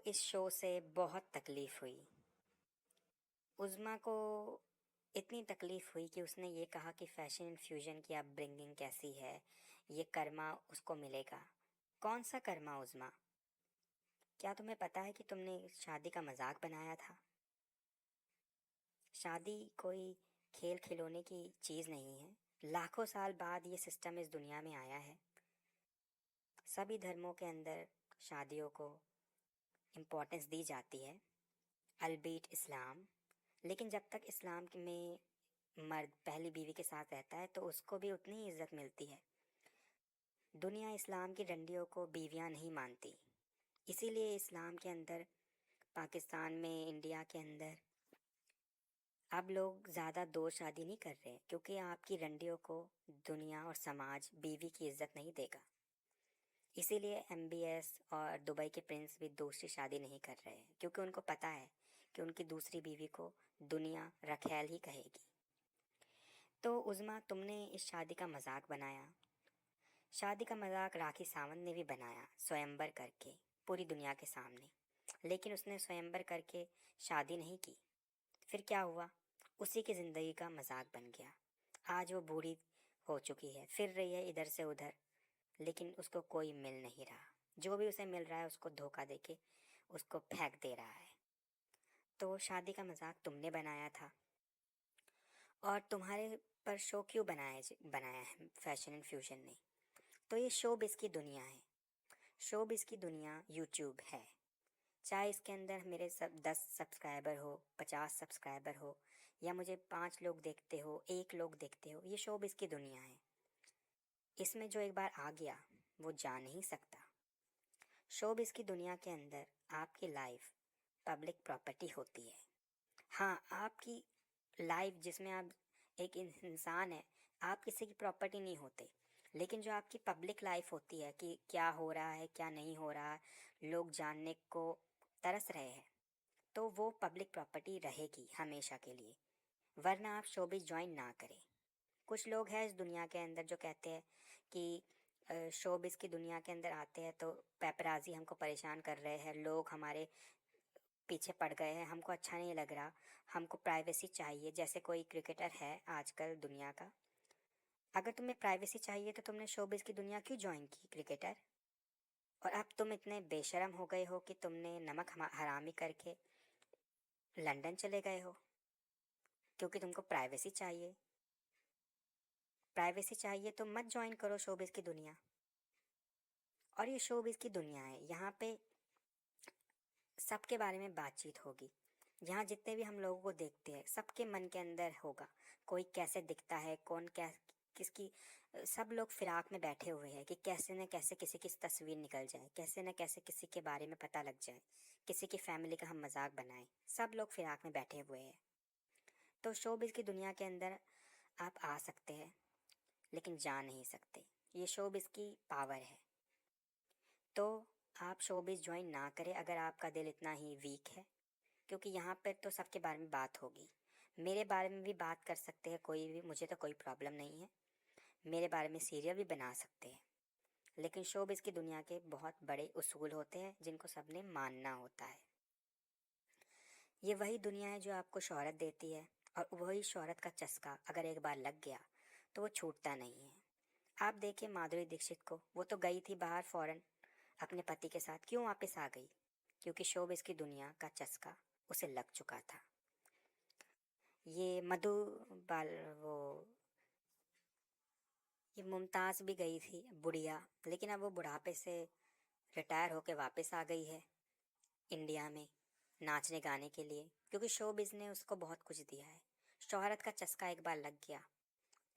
इस शो से बहुत तकलीफ़ हुई। उज़्मा को इतनी तकलीफ़ हुई कि उसने ये कहा कि फ़ैशन इन्फ्यूज़न की अपब्रिंगिंग कैसी है, ये कर्मा उसको मिलेगा। कौन-सा कर्मा उज़्मा? क्या तुम्हें पता है कि तुमने शादी का मज़ाक बनाया था? शादी कोई खेल-खिलौने की चीज़ नहीं है। लाखों साल बाद ये सिस्टम इस दुनिया में आया है। सभी धर्मों के अंदर शादियों को इम्पोर्टेंस दी जाती है, अल्बीट इस्लाम। लेकिन जब तक इस्लाम में मर्द पहली बीवी के साथ रहता है तो उसको भी उतनी ही इज्जत मिलती है। दुनिया इस्लाम की डंडियों को बीवियां नहीं मानती। इसीलिए इस्लाम के अंदर, पाकिस्तान में, इंडिया के अंदर अब लोग ज़्यादा दो शादी नहीं कर रहे क्योंकि आपकी रंडियों को दुनिया और समाज बीवी की इज्जत नहीं देगा। इसीलिए एमबीएस और दुबई के प्रिंस भी दूसरी शादी नहीं कर रहे हैं क्योंकि उनको पता है कि उनकी दूसरी बीवी को दुनिया रखैल ही कहेगी। तो उज़्मा, तुमने इस शादी का मजाक बनाया। शादी का मजाक राखी सावंत ने भी बनाया, स्वयंवर करके, पूरी दुनिया के सामने। लेकिन उसने स्वयंवर करके शादी नहीं की। फिर क्या हुआ? उसी की जिंदगी का मजाक बन गया। आज वो बूढ़ी हो चुकी है, फिर रही है इधर से उधर, लेकिन उसको कोई मिल नहीं रहा। जो भी उसे मिल रहा है उसको धोखा देके उसको फेंक दे रहा है। तो शादी का मजाक तुमने बनाया था, और तुम्हारे पर शो क्यों बनाया है फैशन एंड फ्यूजन ने? तो ये शोबिज़ की दुनिया है। शोबिज़ की दुनिया यूट्यूब है। चाहे इसके अंदर मेरे सब 10 सब्सक्राइबर हो, 50 सब्सक्राइबर हो, या मुझे 5 लोग देखते हो, 1 लोग देखते हो, ये शोबिज़ की दुनिया है। इसमें जो एक बार आ गया वो जा नहीं सकता। शोबिज़ की दुनिया के अंदर आपकी लाइफ पब्लिक प्रॉपर्टी होती है। हाँ, आपकी लाइफ जिसमें आप एक इंसान है, आप किसी की प्रॉपर्टी नहीं होते। लेकिन जो आपकी पब्लिक लाइफ होती है कि क्या हो रहा है, क्या नहीं हो रहा, लोग जानने को तरस रहे हैं, तो वो पब्लिक प्रॉपर्टी रहेगी हमेशा के लिए। वरना आप शोबिज़ ज्वाइन ना करें। कुछ लोग हैं इस दुनिया के अंदर जो कहते हैं कि शोबिज़ की दुनिया के अंदर आते हैं तो पेपराजी हमको परेशान कर रहे हैं, लोग हमारे पीछे पड़ गए हैं, हमको अच्छा नहीं लग रहा, हमको प्राइवेसी चाहिए। जैसे कोई क्रिकेटर है आजकल दुनिया का, अगर तुम्हें प्राइवेसी चाहिए तो तुमने शोबिज़ की दुनिया क्यों ज्वाइन की क्रिकेटर? और अब तुम इतने बेशर्म हो गए हो कि तुमने नमक हरामी करके लंदन चले गए हो क्योंकि तुमको प्राइवेसी चाहिए। प्राइवेसी चाहिए तो मत ज्वाइन करो शोबिज़ की दुनिया। और ये शोबिज़ की दुनिया है, यहाँ पे सबके बारे में बातचीत होगी। यहाँ जितने भी हम लोगों को देखते हैं सबके मन के अंदर होगा कोई कैसे दिखता है, कौन क्या किसकी। सब लोग फिराक में बैठे हुए हैं कि कैसे न कैसे किसी की तस्वीर निकल जाए, कैसे न कैसे किसी के बारे में पता लग जाए, किसी की फैमिली का हम मजाक बनाएं। सब लोग फिराक में बैठे हुए हैं। तो शोबिज़ की दुनिया के अंदर आप आ सकते हैं लेकिन जा नहीं सकते। ये शोबिज़ की पावर है। तो आप शोबिज़ ज्वाइन ना करें अगर आपका दिल इतना ही वीक है, क्योंकि यहाँ पर तो सबके बारे में बात होगी। मेरे बारे में भी बात कर सकते हैं कोई भी, मुझे तो कोई प्रॉब्लम नहीं है। मेरे बारे में सीरियल भी बना सकते हैं। लेकिन शोबिज़ की दुनिया के बहुत बड़े उसूल होते हैं जिनको सबने मानना होता है। ये वही दुनिया है जो आपको शोहरत देती है, और वही शोहरत का चस्का अगर एक बार लग गया तो वो छूटता नहीं है। आप देखिए माधुरी दीक्षित को, वो तो गई थी बाहर फॉरेन अपने पति के साथ, क्यों वापस आ गई? क्योंकि शोबिज़ की दुनिया का चस्का उसे लग चुका था। ये मधु बाल वो ये मुमताज़ भी गई थी बुढ़िया, लेकिन अब वो बुढ़ापे से रिटायर होके वापस आ गई है इंडिया में नाचने गाने के लिए, क्योंकि शोबिज़ ने उसको बहुत कुछ दिया है। शोहरत का चस्का एक बार लग गया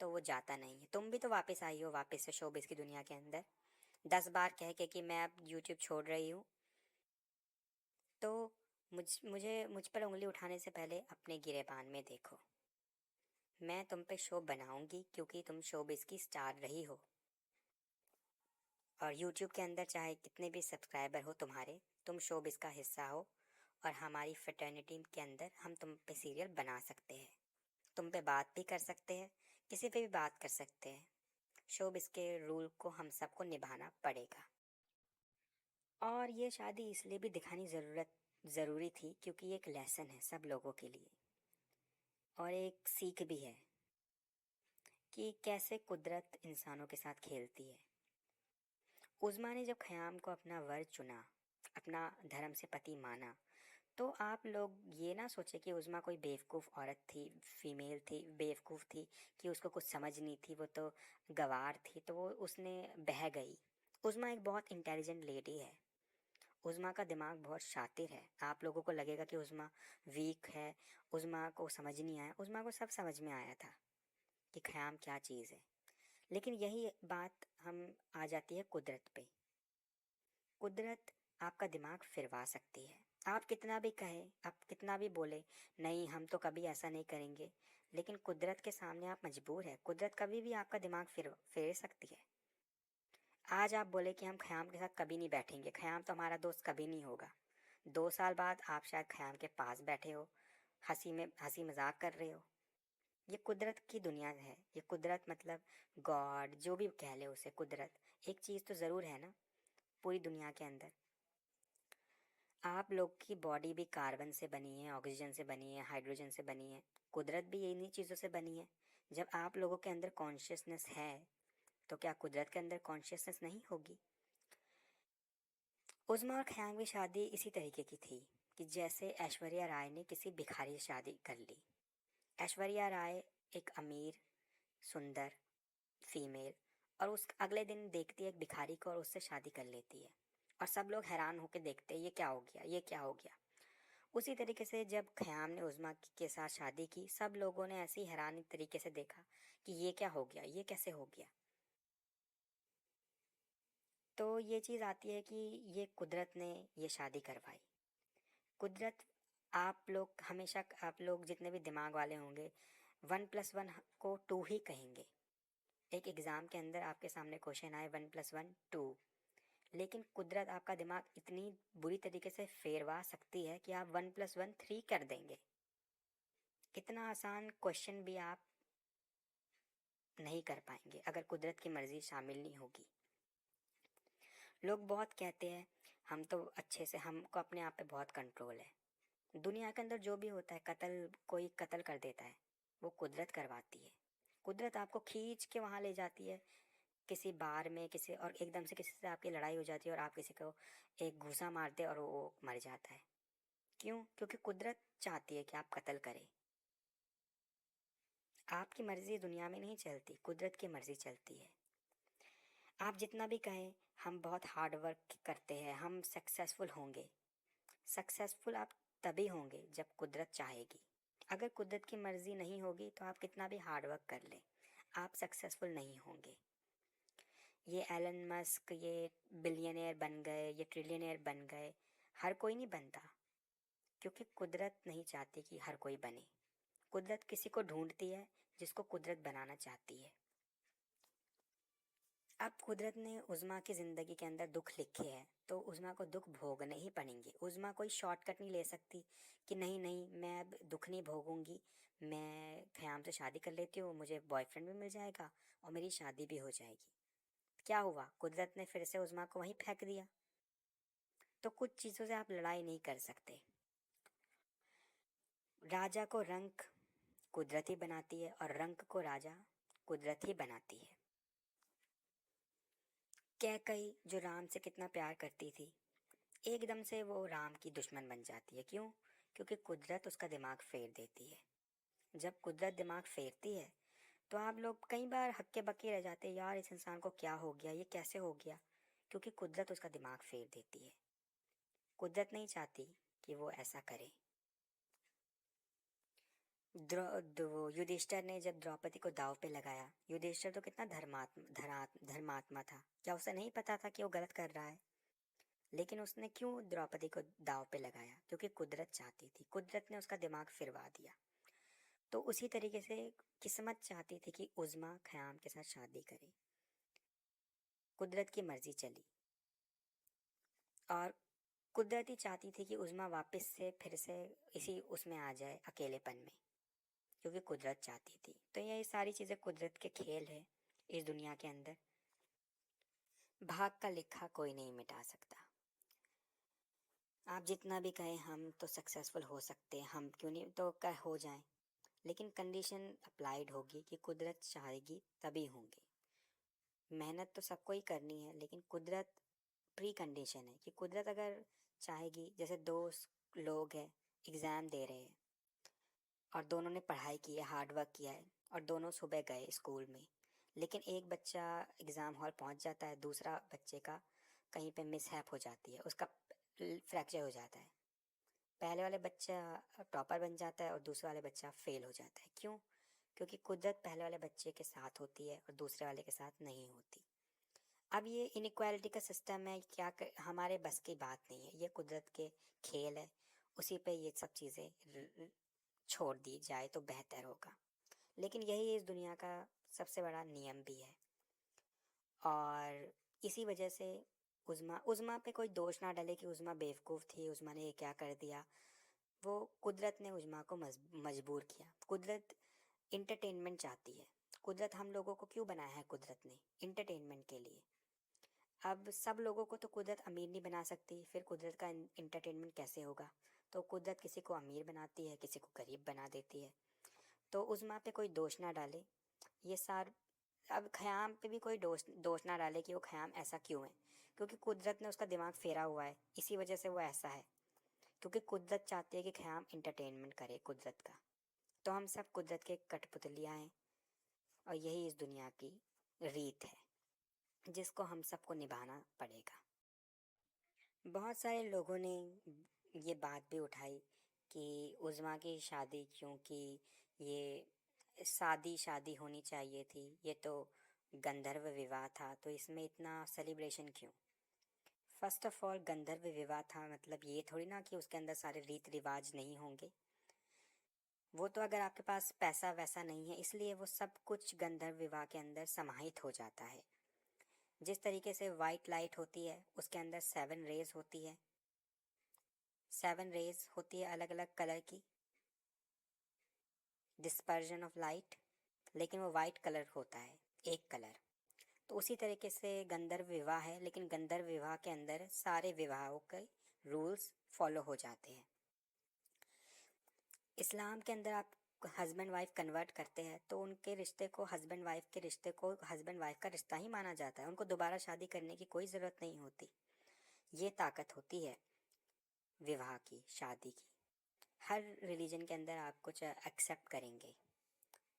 तो वो जाता नहीं है। तुम भी तो वापस आई हो वापस से शोबिज़ की दुनिया के अंदर, 10 बार कह के कि मैं अब यूट्यूब छोड़ रही हूँ। तो मुझ पर उंगली उठाने से पहले अपने गिरेबान में देखो। मैं तुम पे शो बनाऊंगी क्योंकि तुम शोबिज़ की स्टार रही हो। और यूट्यूब के अंदर चाहे कितने भी सब्सक्राइबर हो तुम्हारे, तुम शोबिज़ का हिस्सा हो। और हमारी फ्रेटर्निटी के अंदर हम तुम पे सीरियल बना सकते हैं, तुम पे बात भी कर सकते हैं, किसी पे भी बात कर सकते हैं। शोबिज़ के रूल को हम सबको निभाना पड़ेगा। और ये शादी इसलिए भी दिखानी ज़रूरी थी क्योंकि ये एक लेसन है सब लोगों के लिए और एक सीख भी है कि कैसे कुदरत इंसानों के साथ खेलती है। उज़्मा ने जब ख़याम को अपना वर चुना, अपना धर्म से पति माना, तो आप लोग ये ना सोचे कि उज़्मा कोई बेवकूफ़ औरत थी, फीमेल थी, बेवकूफ़ थी कि उसको कुछ समझ नहीं थी, वो तो गँवार थी तो वो उसने बह गई। उज़्मा एक बहुत इंटेलिजेंट लेडी है। उज़्मा का दिमाग बहुत शातिर है। आप लोगों को लगेगा कि उज़्मा वीक है, उज़्मा को समझ नहीं आया। उज़्मा को सब समझ में आया था कि ख़याम क्या चीज़ है। लेकिन यही बात हम आ जाती है कुदरत पे। कुदरत आपका दिमाग फिरवा सकती है। आप कितना भी कहें, आप कितना भी बोले, नहीं हम तो कभी ऐसा नहीं करेंगे, लेकिन कुदरत के सामने आप मजबूर है। कुदरत कभी भी आपका दिमाग फेर सकती है। आज आप बोले कि हम ख़याम के साथ कभी नहीं बैठेंगे, ख़याम तो हमारा दोस्त कभी नहीं होगा। 2 साल बाद आप शायद ख़याम के पास बैठे हो, हंसी मजाक कर रहे हो। ये कुदरत की दुनिया है। ये कुदरत मतलब गॉड जो भी कह ले उसे, कुदरत एक चीज़ तो ज़रूर है ना पूरी दुनिया के अंदर। आप लोग की बॉडी भी कार्बन से बनी है, ऑक्सीजन से बनी है, हाइड्रोजन से बनी है। कुदरत भी इन्हीं चीज़ों से बनी है। जब आप लोगों के अंदर कॉन्शियसनेस है तो क्या कुदरत के अंदर कॉन्शियसनेस नहीं होगी? उज़्मा और ख़याम की शादी इसी तरीके की थी कि जैसे ऐश्वर्या राय ने किसी भिखारी से शादी कर ली। ऐश्वर्या राय एक अमीर, सुंदर फीमेल, और उस अगले दिन देखती है एक भिखारी को और उससे शादी कर लेती है। और सब लोग हैरान होकर देखते हैं ये क्या हो गया, ये क्या हो गया। उसी तरीके से जब ख़याम ने उज़्मा के साथ शादी की, सब लोगों ने ऐसी हैरानी तरीके से देखा कि ये क्या हो गया, ये कैसे हो गया। तो ये चीज़ आती है कि ये कुदरत ने ये शादी करवाई। कुदरत, आप लोग जितने भी दिमाग वाले होंगे 1+1 को 2 ही कहेंगे। एक एग्ज़ाम के अंदर आपके सामने क्वेश्चन आए 1+1 2, लेकिन कुदरत आपका दिमाग इतनी बुरी तरीके से फेरवा सकती है कि आप 1+1 3 कर देंगे। इतना आसान क्वेश्चन भी आप नहीं कर पाएंगे अगर कुदरत की मर्जी शामिल नहीं होगी। लोग बहुत कहते हैं हम तो अच्छे से, हमको अपने आप पे बहुत कंट्रोल है। दुनिया के अंदर जो भी होता है, कोई कत्ल कर देता है, वो कुदरत करवाती है। कुदरत आपको खींच के वहां ले जाती है किसी बार में, किसी और एकदम से किसी से आपकी लड़ाई हो जाती है और आप किसी को एक घूसा मारते और वो मर जाता है। क्यों? क्योंकि कुदरत चाहती है कि आप कत्ल करें। आपकी मर्जी दुनिया में नहीं चलती, कुदरत की मर्जी चलती है। आप जितना भी कहें हम बहुत हार्ड वर्क करते हैं, हम सक्सेसफुल होंगे, सक्सेसफुल आप तभी होंगे जब कुदरत चाहेगी। अगर कुदरत की मर्जी नहीं होगी तो आप कितना भी हार्ड वर्क कर लें, आप सक्सेसफुल नहीं होंगे। ये एलन मस्क ये बिलियनियर बन गए, ये ट्रिलियनियर बन गए, हर कोई नहीं बनता क्योंकि कुदरत नहीं चाहती कि हर कोई बने। कुदरत किसी को ढूंढती है जिसको कुदरत बनाना चाहती है। अब कुदरत ने उज़्मा की ज़िंदगी के अंदर दुख लिखे हैं तो उज़्मा को दुख भोगने ही पड़ेंगे। उज़्मा कोई शॉर्टकट नहीं ले सकती कि नहीं नहीं मैं अब दुख नहीं भोगूंगी, मैं ख़याम से शादी कर लेती हूँ, मुझे बॉयफ्रेंड भी मिल जाएगा और मेरी शादी भी हो जाएगी। क्या हुआ? कुदरत ने फिर से उज़्मा को वहीं फेंक दिया। तो कुछ चीज़ों से आप लड़ाई नहीं कर सकते। राजा को रंक कुदरत ही बनाती है और रंक को राजा कुदरत ही बनाती है। कैकई जो राम से कितना प्यार करती थी, एकदम से वो राम की दुश्मन बन जाती है। क्यों? क्योंकि कुदरत उसका दिमाग फेर देती है। जब कुदरत दिमाग फेरती है तो आप लोग कई बार हक्के बक्के रह जाते हैं, यार इस इंसान को क्या हो गया, ये कैसे हो गया, क्योंकि कुदरत उसका दिमाग फेर देती है। कुदरत नहीं चाहती कि वो ऐसा करे। वो युधिष्ठिर ने जब द्रौपदी को दाव पे लगाया, युधिष्ठिर तो कितना धर्मात्मा था, क्या उसे नहीं पता था कि वो गलत कर रहा है? लेकिन उसने क्यों द्रौपदी को दाव पे लगाया? क्योंकि कुदरत चाहती थी, कुदरत ने उसका दिमाग फिरवा दिया। तो उसी तरीके से किस्मत चाहती थी कि उज़्मा ख़याम के साथ शादी करे, कुदरत की मर्जी चली। और कुदरत ही चाहती थी कि उज़्मा वापस से फिर से इसी उसमें आ जाए, अकेलेपन में, क्योंकि कुदरत चाहती थी। तो ये सारी चीज़ें कुदरत के खेल है इस दुनिया के अंदर। भाग का लिखा कोई नहीं मिटा सकता। आप जितना भी कहें हम तो सक्सेसफुल हो सकते हैं, हम क्यों नहीं तो कर हो जाएं, लेकिन कंडीशन अप्लाइड होगी कि कुदरत चाहेगी तभी होंगे। मेहनत तो सबको ही करनी है, लेकिन कुदरत प्री कंडीशन है कि कुदरत अगर चाहेगी, जैसे दो लोग हैं एग्ज़ाम दे रहे हैं और दोनों ने पढ़ाई की है, हार्ड वर्क किया है और दोनों सुबह गए स्कूल में, लेकिन एक बच्चा एग्ज़ाम हॉल पहुंच जाता है, दूसरा बच्चे का कहीं पे मिसहैप हो जाती है, उसका फ्रैक्चर हो जाता है। पहले वाले बच्चा टॉपर बन जाता है और दूसरे वाले बच्चा फेल हो जाता है। क्यों? क्योंकि कुदरत पहले वाले बच्चे के साथ होती है और दूसरे वाले के साथ नहीं होती। अब ये इनइक्वालिटी का सिस्टम है, हमारे बस की बात नहीं है, ये कुदरत के खेल है, उसी पे ये सब चीज़ें छोड़ दी जाए तो बेहतर होगा। लेकिन यही इस दुनिया का सबसे बड़ा नियम भी है और इसी वजह से उज़्मा उज़्मा पे कोई दोष ना डाले कि उज़्मा बेवकूफ़ थी, उज़्मा ने ये क्या कर दिया। वो कुदरत ने उज़्मा को मजबूर किया। कुदरत इंटरटेनमेंट चाहती है। कुदरत हम लोगों को क्यों बनाया है? कुदरत ने इंटरटेनमेंट के लिए। अब सब लोगों को तो कुदरत अमीर नहीं बना सकती, फिर कुदरत का इंटरटेनमेंट कैसे होगा? तो कुदरत किसी को अमीर बनाती है, किसी को गरीब बना देती है। तो उज़्मा पे कोई दोष ना डाले। ये सार अब ख़याम पे भी कोई दोष दोष ना डाले कि वो ख़याम ऐसा क्यों है, क्योंकि कुदरत ने उसका दिमाग फेरा हुआ है, इसी वजह से वो ऐसा है। क्योंकि कुदरत चाहती है कि ख़याम इंटरटेनमेंट करे कुदरत का। तो हम सब कुदरत के कठपुतलियाँ हैं और यही इस दुनिया की रीत है जिसको हम सबको निभाना पड़ेगा। बहुत सारे लोगों ने ये बात भी उठाई कि उज़्मा की शादी क्योंकि ये शादी शादी होनी चाहिए थी, ये तो गंधर्व विवाह था, तो इसमें इतना सेलिब्रेशन क्यों? फर्स्ट ऑफ ऑल गंधर्व विवाह था मतलब ये थोड़ी ना कि उसके अंदर सारे रीत रिवाज नहीं होंगे। वो तो अगर आपके पास पैसा वैसा नहीं है, इसलिए वो सब कुछ गंधर्व विवाह के अंदर समाहित हो जाता है। जिस तरीके से वाइट लाइट होती है उसके अंदर 7 रेज होती है, 7 रेज होती है अलग अलग कलर की, डिस्पर्जन ऑफ लाइट, लेकिन वो वाइट कलर होता है, एक कलर। तो उसी तरीके से गंधर्व विवाह है, लेकिन गंधर्व विवाह के अंदर सारे विवाहों के रूल्स फॉलो हो जाते हैं। इस्लाम के अंदर आप हस्बैंड वाइफ कन्वर्ट करते हैं तो उनके रिश्ते को हस्बैंड वाइफ के रिश्ते को हस्बैंड वाइफ का रिश्ता ही माना जाता है, उनको दोबारा शादी करने की कोई ज़रूरत नहीं होती। ये ताकत होती है विवाह की, शादी की। हर रिलीजन के अंदर आप कुछ एक्सेप्ट करेंगे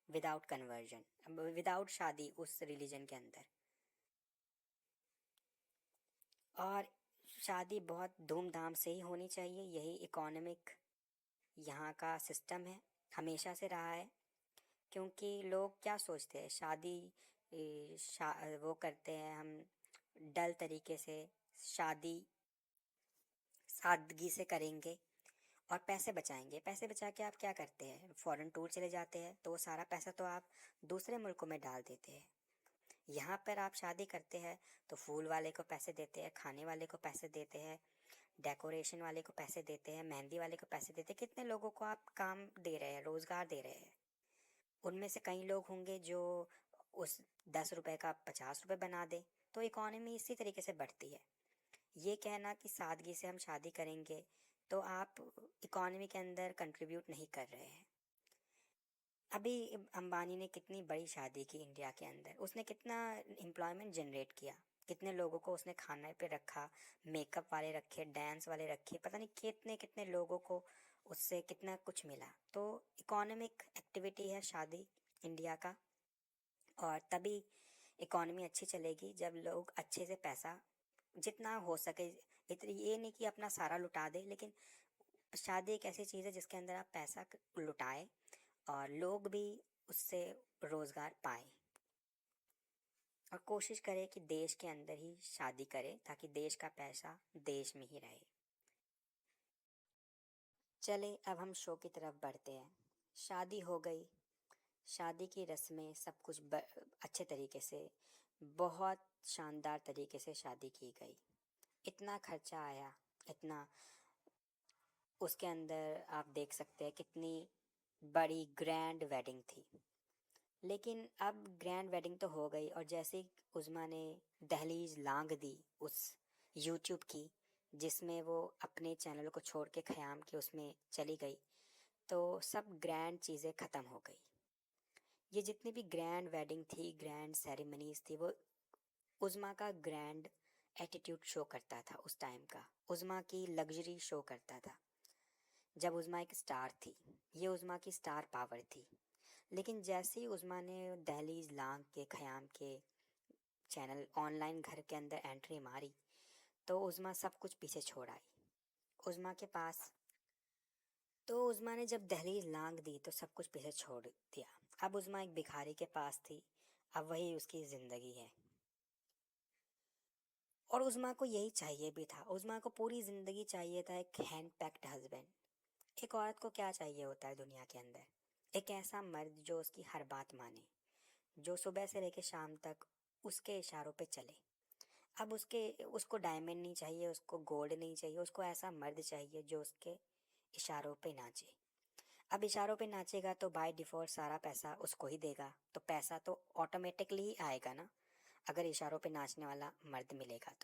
विदाउट कन्वर्जन, विदाउट शादी उस रिलीजन के अंदर। और शादी बहुत धूमधाम से ही होनी चाहिए, यही इकोनॉमिक यहाँ का सिस्टम है, हमेशा से रहा है। क्योंकि लोग क्या सोचते हैं, शादी वो करते हैं हम डल तरीके से, शादी सादगी से करेंगे और पैसे बचाएंगे। पैसे बचा के आप क्या करते हैं? फॉरेन टूर चले जाते हैं, तो वो सारा पैसा तो आप दूसरे मुल्कों में डाल देते हैं। यहाँ पर आप शादी करते हैं तो फूल वाले को पैसे देते हैं, खाने वाले को पैसे देते हैं, डेकोरेशन वाले को पैसे देते हैं, मेहंदी वाले को पैसे देते हैं। कितने लोगों को आप काम दे रहे हैं, रोज़गार दे रहे हैं। उनमें से कई लोग होंगे जो उस 10 रुपए का 50 रुपए बना दे, तो इकॉनमी इसी तरीके से बढ़ती है। ये कहना कि सादगी से हम शादी करेंगे तो आप इकॉनमी के अंदर कंट्रीब्यूट नहीं कर रहे हैं। अभी अंबानी ने कितनी बड़ी शादी की इंडिया के अंदर, उसने कितना एम्प्लॉयमेंट जनरेट किया, कितने लोगों को उसने खाने पे रखा, मेकअप वाले रखे, डांस वाले रखे, पता नहीं कितने कितने लोगों को उससे कितना कुछ मिला। तो इकोनॉमिक एक्टिविटी है शादी इंडिया का, और तभी इकॉनमी अच्छी चलेगी जब लोग अच्छे से पैसा जितना हो सके, इतनी ये नहीं कि अपना सारा लुटा दे, लेकिन शादी एक ऐसी चीज़ है जिसके अंदर आप पैसा लुटाए और लोग भी उससे रोज़गार पाए। और कोशिश करें कि देश के अंदर ही शादी करें ताकि देश का पैसा देश में ही रहे। चले अब हम शो की तरफ बढ़ते हैं। शादी हो गई, शादी की रस्में सब कुछ अच्छे तरीके से, बहुत शानदार तरीके से शादी की गई। इतना खर्चा आया, इतना उसके अंदर आप देख सकते हैं कितनी बड़ी ग्रैंड वेडिंग थी। लेकिन अब ग्रैंड वेडिंग तो हो गई और जैसे ही उज़्मा ने दहलीज लांघ दी उस यूट्यूब की, जिसमें वो अपने चैनल को छोड़ के ख़याम के उसमें चली गई, तो सब ग्रैंड चीज़ें ख़त्म हो गई। ये जितनी भी ग्रैंड वेडिंग थी, ग्रैंड सेरेमनीज़ थी, वो उज़्मा का ग्रैंड एटीट्यूड शो करता था उस टाइम का, उज़्मा की लग्ज़री शो करता था। जब उज़्मा एक स्टार थी, ये उज़्मा की स्टार पावर थी। लेकिन जैसे ही उज़्मा ने दहलीज लांघ के ख़याम के चैनल ऑनलाइन घर के अंदर एंट्री मारी, तो उज़्मा सब कुछ पीछे छोड़ आई। उज़्मा के पास तो उज़्मा ने जब दहलीज लांघ दी तो सब कुछ पीछे छोड़ दिया। अब उज़्मा एक भिखारी के पास थी, अब वही उसकी ज़िंदगी है। और उज़्मा को यही चाहिए भी था, उज़्मा को पूरी ज़िंदगी चाहिए था एक हैंड पैक्ड हस्बैंड। एक औरत को क्या चाहिए होता है दुनिया के अंदर? एक ऐसा मर्द जो उसकी हर बात माने, जो सुबह से लेकर शाम तक उसके इशारों पे चले। अब उसको डायमंड नहीं चाहिए, उसको गोल्ड नहीं चाहिए, उसको ऐसा मर्द चाहिए जो उसके इशारों पे नाचे। अब इशारों पे नाचेगा तो बाय डिफ़ॉल्ट सारा पैसा उसको ही देगा, तो पैसा तो ऑटोमेटिकली ही आएगा ना, अगर इशारों पे नाचने वाला मर्द मिलेगा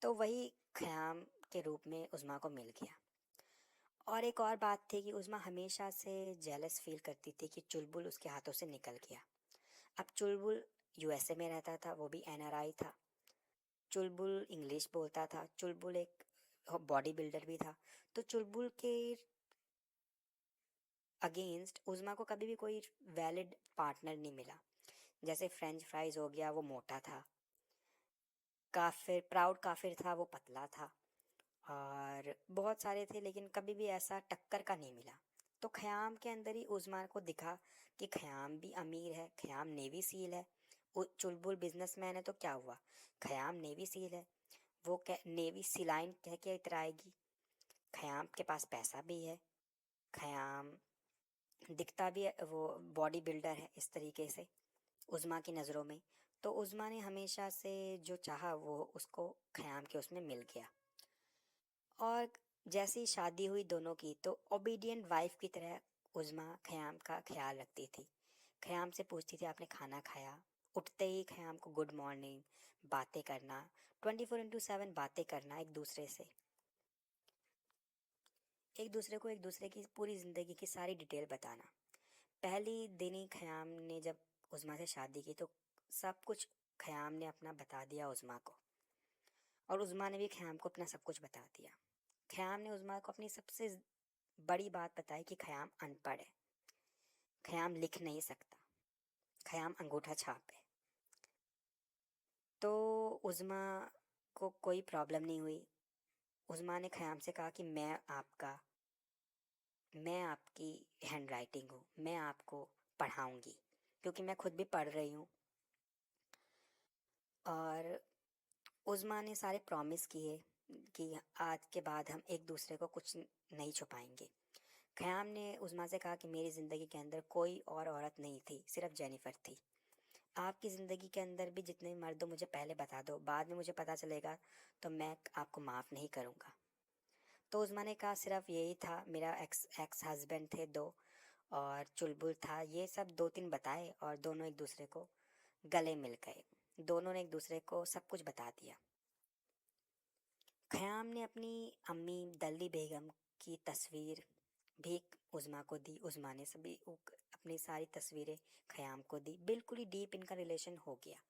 तो वही ख़याम के रूप में उज़्मा को मिल गया। और एक और बात थी कि उज़्मा हमेशा से जेलस फील करती थी कि चुलबुल उसके हाथों से निकल गया। अब चुलबुल यूएसए में रहता था, वो भी एनआरआई था। चुलबुल इंग्लिश बोलता था, चुलबुल एक बॉडी बिल्डर भी था। तो चुलबुल के अगेंस्ट उज़्मा को कभी भी कोई वैलिड पार्टनर नहीं मिला। जैसे फ्रेंच फ्राइज हो गया, वो मोटा था। काफिर प्राउड काफिर था, वो पतला था। और बहुत सारे थे, लेकिन कभी भी ऐसा टक्कर का नहीं मिला। तो ख़याम के अंदर ही उज़्मा को दिखा कि ख़याम भी अमीर है, ख़याम नेवी सील है। चुलबुल बिजनेसमैन है तो क्या हुआ, ख़याम नेवी सील है। वो नेवी सीलाइन कह के इतराएगी। ख़याम के पास पैसा भी है, ख़याम दिखता भी है, वो बॉडी बिल्डर है इस तरीके से उज़्मा की नज़रों में। तो उज़्मा ने हमेशा से जो चाहा वो उसको ख़याम के उसमें मिल गया। और जैसे ही शादी हुई दोनों की, तो ओबीडियंट वाइफ की तरह उज़्मा ख़याम का ख्याल रखती थी। ख़याम से पूछती थी आपने खाना खाया, उठते ही ख़याम को गुड मॉर्निंग, बातें करना, 24/7 बातें करना, एक दूसरे की पूरी ज़िंदगी की सारी डिटेल बताना। पहली दिन ही ख़याम ने जब उज़्मा से शादी की, तो सब कुछ ख़याम ने अपना बता दिया उज़्मा को, और उज़्मा ने भी ख़याम को अपना सब कुछ बता दिया। ख़याम ने उज़्मा को अपनी सबसे बड़ी बात बताई कि ख़याम अनपढ़ है, ख़याम लिख नहीं सकता, ख़याम अंगूठा छाप है। तो उज़्मा को कोई प्रॉब्लम नहीं हुई। उज़्मा ने ख़याम से कहा कि मैं आपकी हैंड राइटिंग हूँ, मैं आपको पढ़ाऊँगी, क्योंकि मैं खुद भी पढ़ रही हूँ। और उज़्मा ने सारे प्रॉमिस किए कि आज के बाद हम एक दूसरे को कुछ नहीं छुपाएंगे। ख़याम ने उज़्मा से कहा कि मेरी ज़िंदगी के अंदर कोई और औरत नहीं थी, सिर्फ जेनिफ़र थी। आपकी ज़िंदगी के अंदर भी जितने मर्द हो मुझे पहले बता दो, बाद में मुझे पता चलेगा तो मैं आपको माफ़ नहीं करूँगा। तो उज़्मा ने कहा सिर्फ यही था, मेरा एक्स एक्स हस्बैंड थे दो, और चुलबुल था, ये सब दो तीन बताए और दोनों एक दूसरे को गले मिल गए। दोनों ने एक दूसरे को सब कुछ बता दिया। ख़याम ने अपनी अम्मी दल्ली बेगम की तस्वीर भी उज़्मा को दी। उज़्मा ने अपनी सारी तस्वीरें ख़याम को दी। बिल्कुल ही डीप इनका रिलेशन हो गया।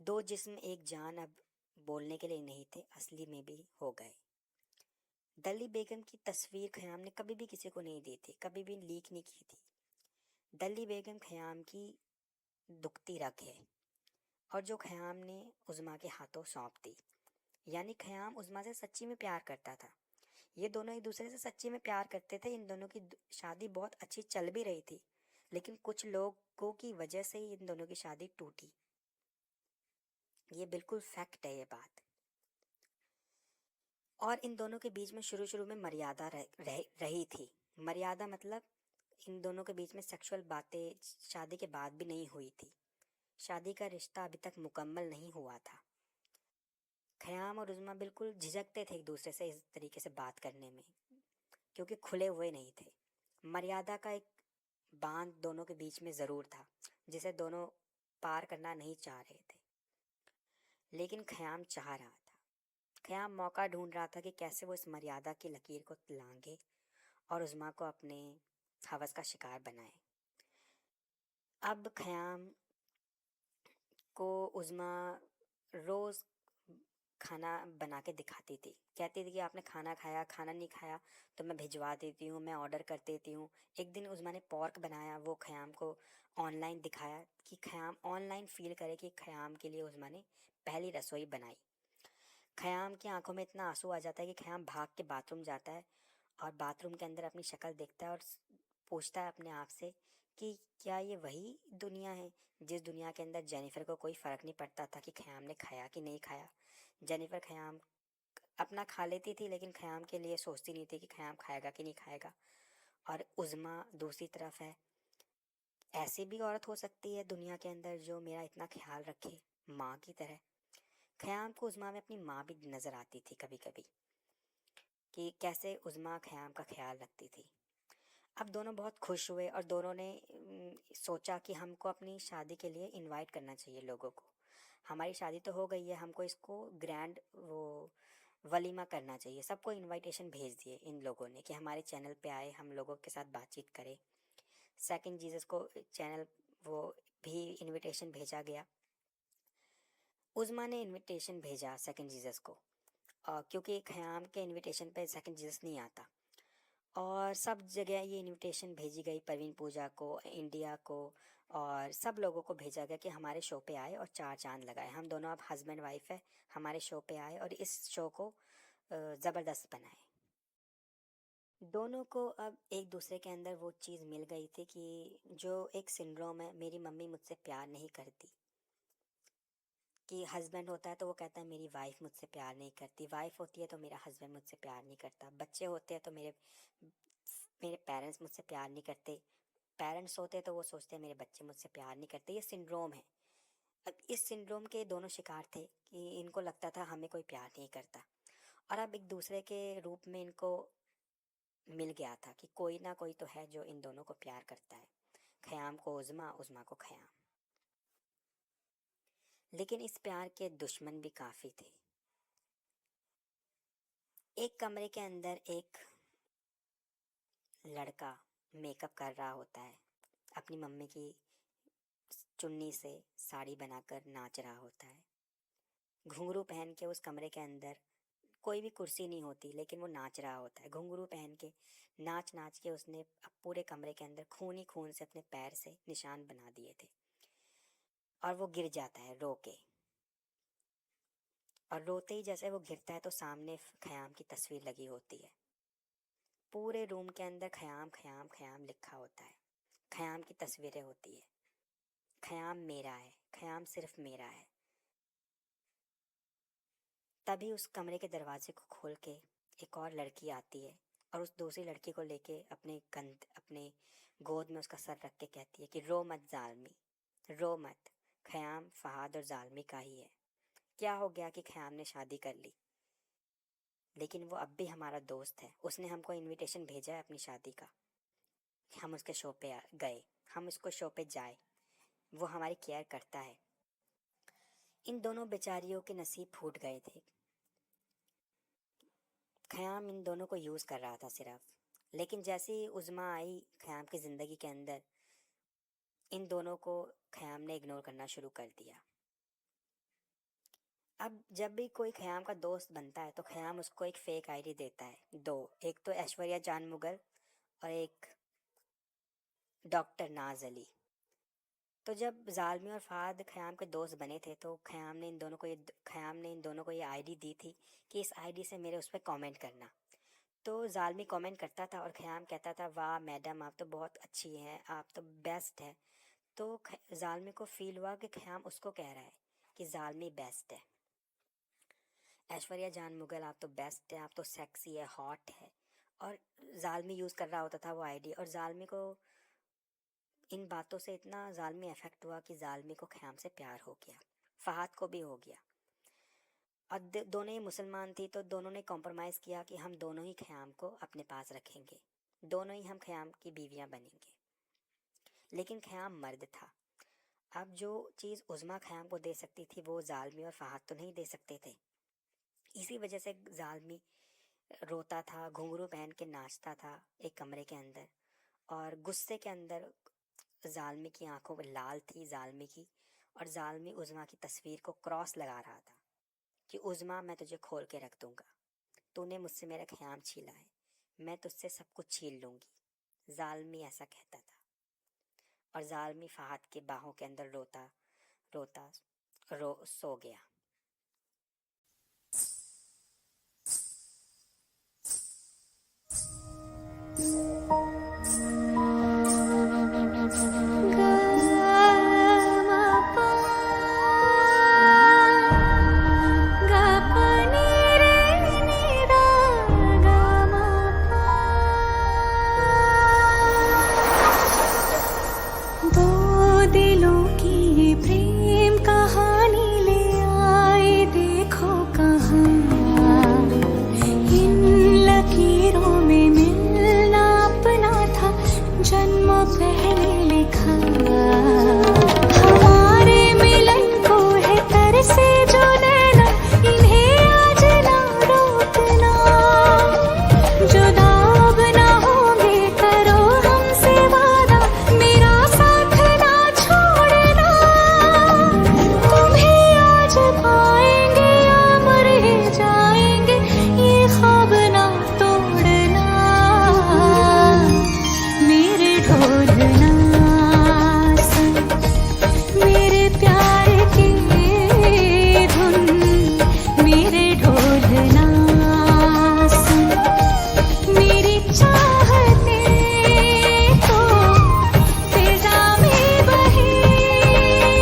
दो जिस्म एक जान अब बोलने के लिए नहीं थे, असली में भी हो गए। दल्ली बेगम की तस्वीर ख़याम ने कभी भी किसी को नहीं दी थी, कभी भी लीक नहीं की थी। दल्ली बेगम ख़याम की दुखती रग है, और जो ख़याम ने उज़्मा के हाथों सौंप दी। यानी ख़याम उज़्मा से सच्ची में प्यार करता था। ये दोनों एक दूसरे से सच्ची में प्यार करते थे। इन दोनों की शादी बहुत अच्छी चल भी रही थी, लेकिन कुछ लोगों की वजह से ही इन दोनों की शादी टूटी। ये बिल्कुल फैक्ट है ये बात। और इन दोनों के बीच में शुरू शुरू में मर्यादा रही थी। मर्यादा मतलब इन दोनों के बीच में सेक्सुअल बातें शादी के बाद भी नहीं हुई थी। शादी का रिश्ता अभी तक मुकम्मल नहीं हुआ था। ख़याम और उज़्मा बिल्कुल झिझकते थे एक दूसरे से इस तरीके से बात करने में, क्योंकि खुले हुए नहीं थे। मर्यादा का एक बांध दोनों के बीच में ज़रूर था, जिसे दोनों पार करना नहीं चाह रहे थे, लेकिन ख़याम चाह रहा था। ख़याम मौका ढूंढ रहा था कि कैसे वो इस मर्यादा की लकीर को लांघे और उज़्मा को अपने हवस का शिकार बनाए। अब ख़याम को उज़्मा रोज़ खाना बना के दिखाती थी। कहती थी कि आपने खाना खाया, खाना नहीं खाया तो मैं भिजवा देती हूँ, मैं ऑर्डर कर देती हूँ। एक दिन उज़्मा ने पोर्क बनाया, वो ख़याम को ऑनलाइन दिखाया कि ख़याम ऑनलाइन फ़ील करे कि ख़याम के लिए उज़्मा ने पहली रसोई बनाई। ख़याम की आंखों में इतना आंसू आ जाता है कि ख़याम भाग के बाथरूम जाता है और बाथरूम के अंदर अपनी शक्ल देखता है और पूछता है अपने आप से कि क्या ये वही दुनिया है जिस दुनिया के अंदर जेनिफर को कोई फ़र्क नहीं पड़ता था कि ख़याम ने खाया कि नहीं खाया। जेनिफर ख़याम अपना खा लेती थी लेकिन ख़याम के लिए सोचती नहीं थी कि ख़याम खाएगा कि नहीं खाएगा। और उज़्मा दूसरी तरफ है, ऐसी भी औरत हो सकती है दुनिया के अंदर जो मेरा इतना ख्याल रखे, माँ की तरह। ख़याम को उज़्मा में अपनी माँ भी नज़र आती थी कभी कभी कि कैसे उज़्मा ख़याम का ख्याल रखती थी। अब दोनों बहुत खुश हुए और दोनों ने सोचा कि हमको अपनी शादी के लिए इनवाइट करना चाहिए लोगों को। हमारी शादी तो हो गई है, हमको इसको ग्रैंड वो वलीमा करना चाहिए। सबको इनविटेशन भेज दिए इन लोगों ने कि हमारे चैनल पे आए, हम लोगों के साथ बातचीत करें। सेकंड जीसस को चैनल वो भी इनविटेशन भेजा गया। उज़्मा ने इनविटेशन भेजा सेकंड जीसस को, क्योंकि ख़याम के इनविटेशन पे सेकंड जीसस नहीं आता। और सब जगह ये इनविटेशन भेजी गई, परवीन पूजा को, इंडिया को, और सब लोगों को भेजा गया कि हमारे शो पे आए और चार चांद लगाए। हम दोनों अब हस्बैंड वाइफ है, हमारे शो पे आए और इस शो को ज़बरदस्त बनाए। दोनों को अब एक दूसरे के अंदर वो चीज़ मिल गई थी कि जो एक सिंड्रोम है, मेरी मम्मी मुझसे प्यार नहीं करती। कि हस्बैंड होता है तो वो कहता है मेरी वाइफ मुझसे प्यार नहीं करती, वाइफ होती है तो मेरा हस्बैंड मुझसे प्यार नहीं करता, बच्चे होते हैं तो मेरे मेरे पेरेंट्स मुझसे प्यार नहीं करते, पेरेंट्स होते हैं तो वो सोचते हैं मेरे बच्चे मुझसे प्यार नहीं करते। ये सिंड्रोम है। अब इस सिंड्रोम के दोनों शिकार थे कि इनको लगता था हमें कोई प्यार नहीं करता, और अब एक दूसरे के रूप में इनको मिल गया था कि कोई ना कोई तो है जो इन दोनों को प्यार करता है। ख़याम को उज़्मा, उज़्मा को ख़याम। लेकिन इस प्यार के दुश्मन भी काफ़ी थे। एक कमरे के अंदर एक लड़का मेकअप कर रहा होता है, अपनी मम्मी की चुन्नी से साड़ी बनाकर नाच रहा होता है। घुंघरू पहन के उस कमरे के अंदर कोई भी कुर्सी नहीं होती लेकिन वो नाच रहा होता है। घुंघरू पहन के नाच नाच के उसने अब पूरे कमरे के अंदर खून ही खून से अपने पैर से निशान बना दिए थे, और वो गिर जाता है रो के। और रोते ही जैसे वो गिरता है तो सामने ख़याम की तस्वीर लगी होती है। पूरे रूम के अंदर ख़याम ख़याम ख़याम लिखा होता है, ख़याम की तस्वीरें होती है। ख़याम मेरा है, ख़याम सिर्फ मेरा है। तभी उस कमरे के दरवाजे को खोल के एक और लड़की आती है और उस दूसरी लड़की को लेके अपने गोद में उसका सर रख के कहती है कि रो मत ज़ालमी, रो मत, ख़याम फ़हाद और ज़ालमी का ही है। क्या हो गया कि ख़याम ने शादी कर ली, लेकिन वो अब भी हमारा दोस्त है। उसने हमको इनविटेशन भेजा है अपनी शादी का, हम उसके शो पे गए, हम उसको शो पे जाए, वो हमारी केयर करता है। इन दोनों बेचारियों के नसीब फूट गए थे। ख़याम इन दोनों को यूज़ कर रहा था सिर्फ, लेकिन जैसे ही उज़्मा आई ख़याम की ज़िंदगी के अंदर, इन दोनों को ख़याम ने इग्नोर करना शुरू कर दिया। अब जब भी कोई ख़याम का दोस्त बनता है तो ख़याम उसको एक फ़ेक आईडी देता है, दो, एक तो ऐश्वर्या जान मुगल और एक डॉक्टर नाज अली। तो जब ज़ालमी और फ़हाद ख़याम के दोस्त बने थे तो ख़याम ने इन दोनों को ये आईडी दी थी कि इस आईडी से मेरे उस पर कॉमेंट करना। तो ज़ालमी कमेंट करता था और ख़याम कहता था वाह मैडम आप तो बहुत अच्छी हैं, आप तो बेस्ट है। तो ज़ालमी को फ़ील हुआ कि ख़याम उसको कह रहा है कि ज़ालमी बेस्ट है, ऐश्वर्या जान मुगल आप तो बेस्ट है, आप तो सेक्सी है, हॉट है। और ज़ालमी यूज़ कर रहा होता था वो आईडी, और ज़ालमी को इन बातों से इतना ज़ालमी अफेक्ट हुआ कि ज़ालमी को ख़याम से प्यार हो गया, फ़हाद को भी हो गया। और दोनों ही मुसलमान थी तो दोनों ने कॉम्प्रोमाइज़ किया कि हम दोनों ही ख़याम को अपने पास रखेंगे, दोनों ही हम ख़याम की बीवियां बनेंगे। लेकिन ख़याम मर्द था। अब जो चीज़ उज़्मा ख़याम को दे सकती थी वो ज़ालमी और फ़हाद तो नहीं दे सकते थे। इसी वजह से जालमी रोता था, घुंघरू पहन के नाचता था एक कमरे के अंदर, और गुस्से के अंदर जालमी की आंखों में लाल थी जालमी की, और जालमी उज़्मा की तस्वीर को क्रॉस लगा रहा था कि उज़्मा मैं तुझे खोल के रख दूंगा, तूने मुझसे मेरा ख़याम छीना है, मैं तुझसे सब कुछ छीन लूंगी। जालमी ऐसा कहता था, और जालमी फहद के बाहों के अंदर रोता रोता सो गया। दो दिलों की प्रेम कहानी ले आए देखो कहाँ, इन लकीरों में मिलना अपना था जन्म पहले लिखा। हमारे मिलन को है तरसे जो नैना, इन्हें आज ना रोकना। जुदा अब ना होंगे करो हमसे वादा, मेरा साथ ना छोड़ना। तुम्हें आज पाएंगे या मर ही जाएंगे, ये ख्वाब ना तोड़ना। मेरे ढोलना संग, मेरे प्यार की धुन, मेरे ढोलना संग, मेरी चाहते तो फिजा में बहेगी,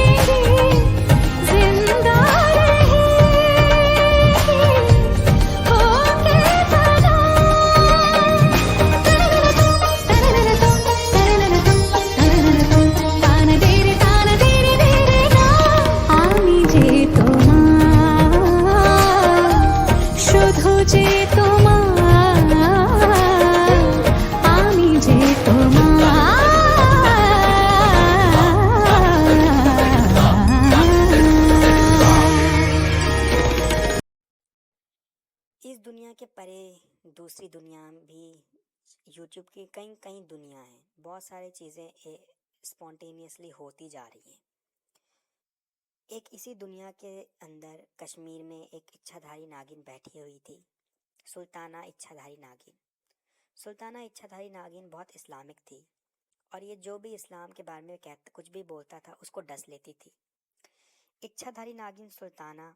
जिंदा रहेगी होके सदा। तान तेरे ना आमी जे তোমা শুধু যে তোমার, আমি যে তোমার। इस दुनिया के परे दूसरी दुनिया भी, यूट्यूब की कई कई दुनिया है, बहुत सारी चीज़ें स्पॉन्टेनियसली होती जा रही हैं। एक इसी दुनिया के अंदर कश्मीर में एक इच्छाधारी नागिन बैठी हुई थी, सुल्ताना इच्छाधारी नागिन। सुल्ताना इच्छाधारी नागिन बहुत इस्लामिक थी, और ये जो भी इस्लाम के बारे में कहता कुछ भी बोलता था उसको डस लेती थी। इच्छाधारी नागिन सुल्ताना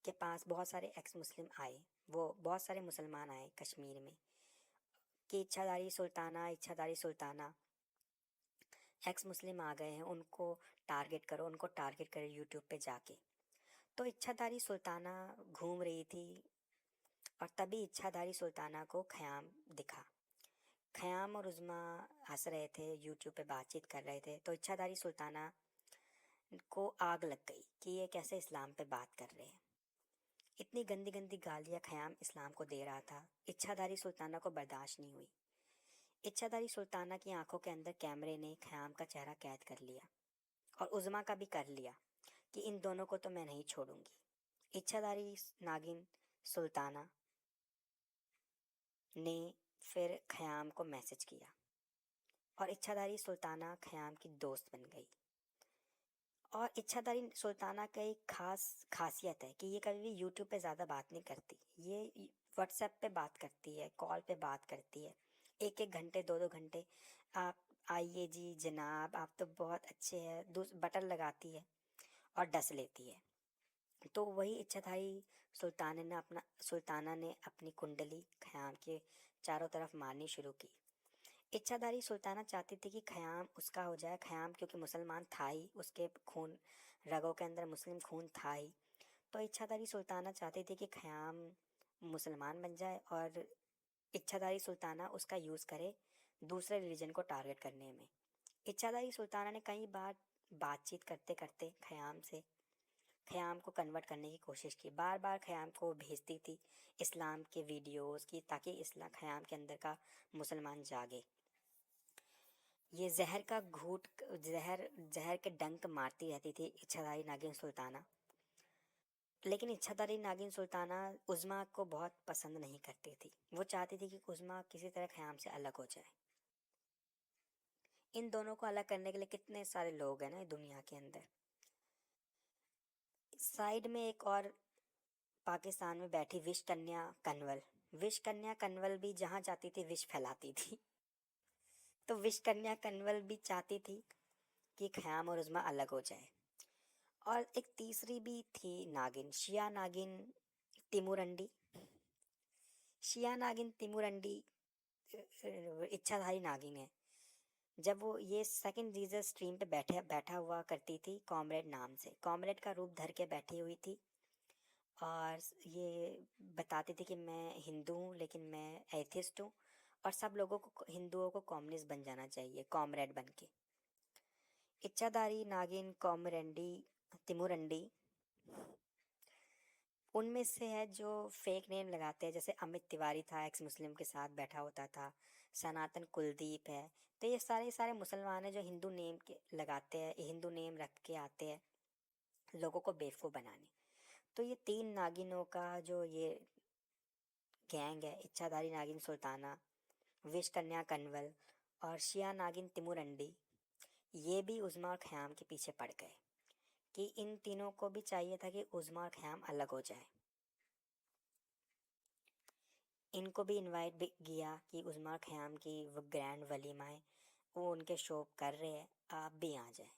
के पास बहुत सारे एक्स मुस्लिम आए, वो बहुत सारे मुसलमान आए कश्मीर में कि इच्छाधारी सुल्ताना एक्स मुस्लिम आ गए हैं, उनको टारगेट करो यूट्यूब पे जाके। तो इच्छाधारी सुल्ताना घूम रही थी, और तभी इच्छाधारी सुल्ताना को ख़याम दिखा। ख़याम और उज़्मा हंस रहे थे, यूट्यूब पे बातचीत कर रहे थे, तो इच्छाधारी सुल्ताना को आग लग गई कि ये कैसे इस्लाम पे बात कर रहे हैं। इतनी गंदी गंदी गालियाँ ख़याम इस्लाम को दे रहा था, इच्छाधारी सुल्ताना को बर्दाश्त नहीं हुई। इच्छाधारी सुल्ताना की आंखों के अंदर कैमरे ने ख़याम का चेहरा कैद कर लिया, और उज़्मा का भी कर लिया कि इन दोनों को तो मैं नहीं छोड़ूंगी। इच्छाधारी नागिन सुल्ताना ने फिर ख़याम को मैसेज किया, और इच्छाधारी सुल्ताना ख़याम की दोस्त बन गई। और इच्छाधारी सुल्ताना का एक खासियत है कि ये कभी भी यूट्यूब पे ज़्यादा बात नहीं करती, ये व्हाट्सएप पे बात करती है, कॉल पे बात करती है, एक एक घंटे 2-2 घंटे आप आइए जी जनाब आप तो बहुत अच्छे हैं बटन लगाती है और डस लेती है। तो वही इच्छाधारी सुल्ताना ने अपनी कुंडली ख़याम के चारों तरफ मारनी शुरू की। इच्छाधारी सुल्ताना चाहती थी कि ख़याम उसका हो जाए, ख़याम क्योंकि मुसलमान था ही, उसके खून रगों के अंदर मुस्लिम खून था ही, तो इच्छाधारी सुल्ताना चाहती थी कि ख़याम मुसलमान बन जाए और इच्छाधारी सुल्ताना उसका यूज़ करे दूसरे रिलीजन को टारगेट करने में। इच्छाधारी सुल्ताना ने कई बार बातचीत करते करते ख़याम को कन्वर्ट करने की कोशिश की, बार बार ख़याम को भेजती थी इस्लाम के वीडियोस की, ताकि ख़याम के अंदर का मुसलमान जागे। ये जहर का घूट जहर के डंक मारती रहती थी इच्छाधारी नागिन सुल्ताना। लेकिन इच्छाधारी नागिन सुल्ताना उज़्मा को बहुत पसंद नहीं करती थी। वो चाहती थी कि उज़्मा किसी तरह ख़याम से अलग हो जाए। इन दोनों को अलग करने के लिए कितने सारे लोग हैं ना दुनिया के अंदर। साइड में एक और पाकिस्तान में बैठी विश कन्या कन्वल। विश कन्या कन्वल भी जहाँ जाती थी विश फैलाती थी। तो विश कन्या कन्वल भी चाहती थी कि ख़याम और उज़्मा अलग हो जाए। और एक तीसरी भी थी नागिन, शिया नागिन तिमुरंडी। शिया नागिन तिमुरंडी इच्छाधारी नागिन है। जब वो ये सेकंड जीसस स्ट्रीम पे बैठा हुआ करती थी कॉमरेड नाम से, कॉमरेड का रूप धर के बैठी हुई थी और ये बताती थी कि मैं हिंदू हूँ लेकिन मैं एथिस्ट हूँ और सब लोगों को, हिंदुओं को कम्युनिस्ट बन जाना चाहिए कॉमरेड बन के। इच्छाधारी नागिन कॉमरेंडी तिमुरंडी उनमें से है जो फेक नेम लगाते हैं, जैसे अमित तिवारी था, एक्स मुस्लिम के साथ बैठा होता था। सनातन कुलदीप है। तो ये सारे मुसलमान हैं जो हिंदू नेम के लगाते हैं, हिंदू नेम रख के आते हैं लोगों को बेवकूफ़ बनाने। तो ये तीन नागिनों का जो ये गैंग है, इच्छाधारी नागिन सुल्ताना, विश कन्या कन्वल और शिया नागिन तिमुरंडी, ये भी उज़्मा और ख़याम के पीछे पड़ गए कि इन तीनों को भी चाहिए था कि उज़्मा और ख़याम अलग हो जाए। इनको भी इनवाइट भी किया कि उज़्मा और ख़याम की वो ग्रैंड वलीमाएँ वो उनके शो कर रहे हैं, आप भी आ जाएं।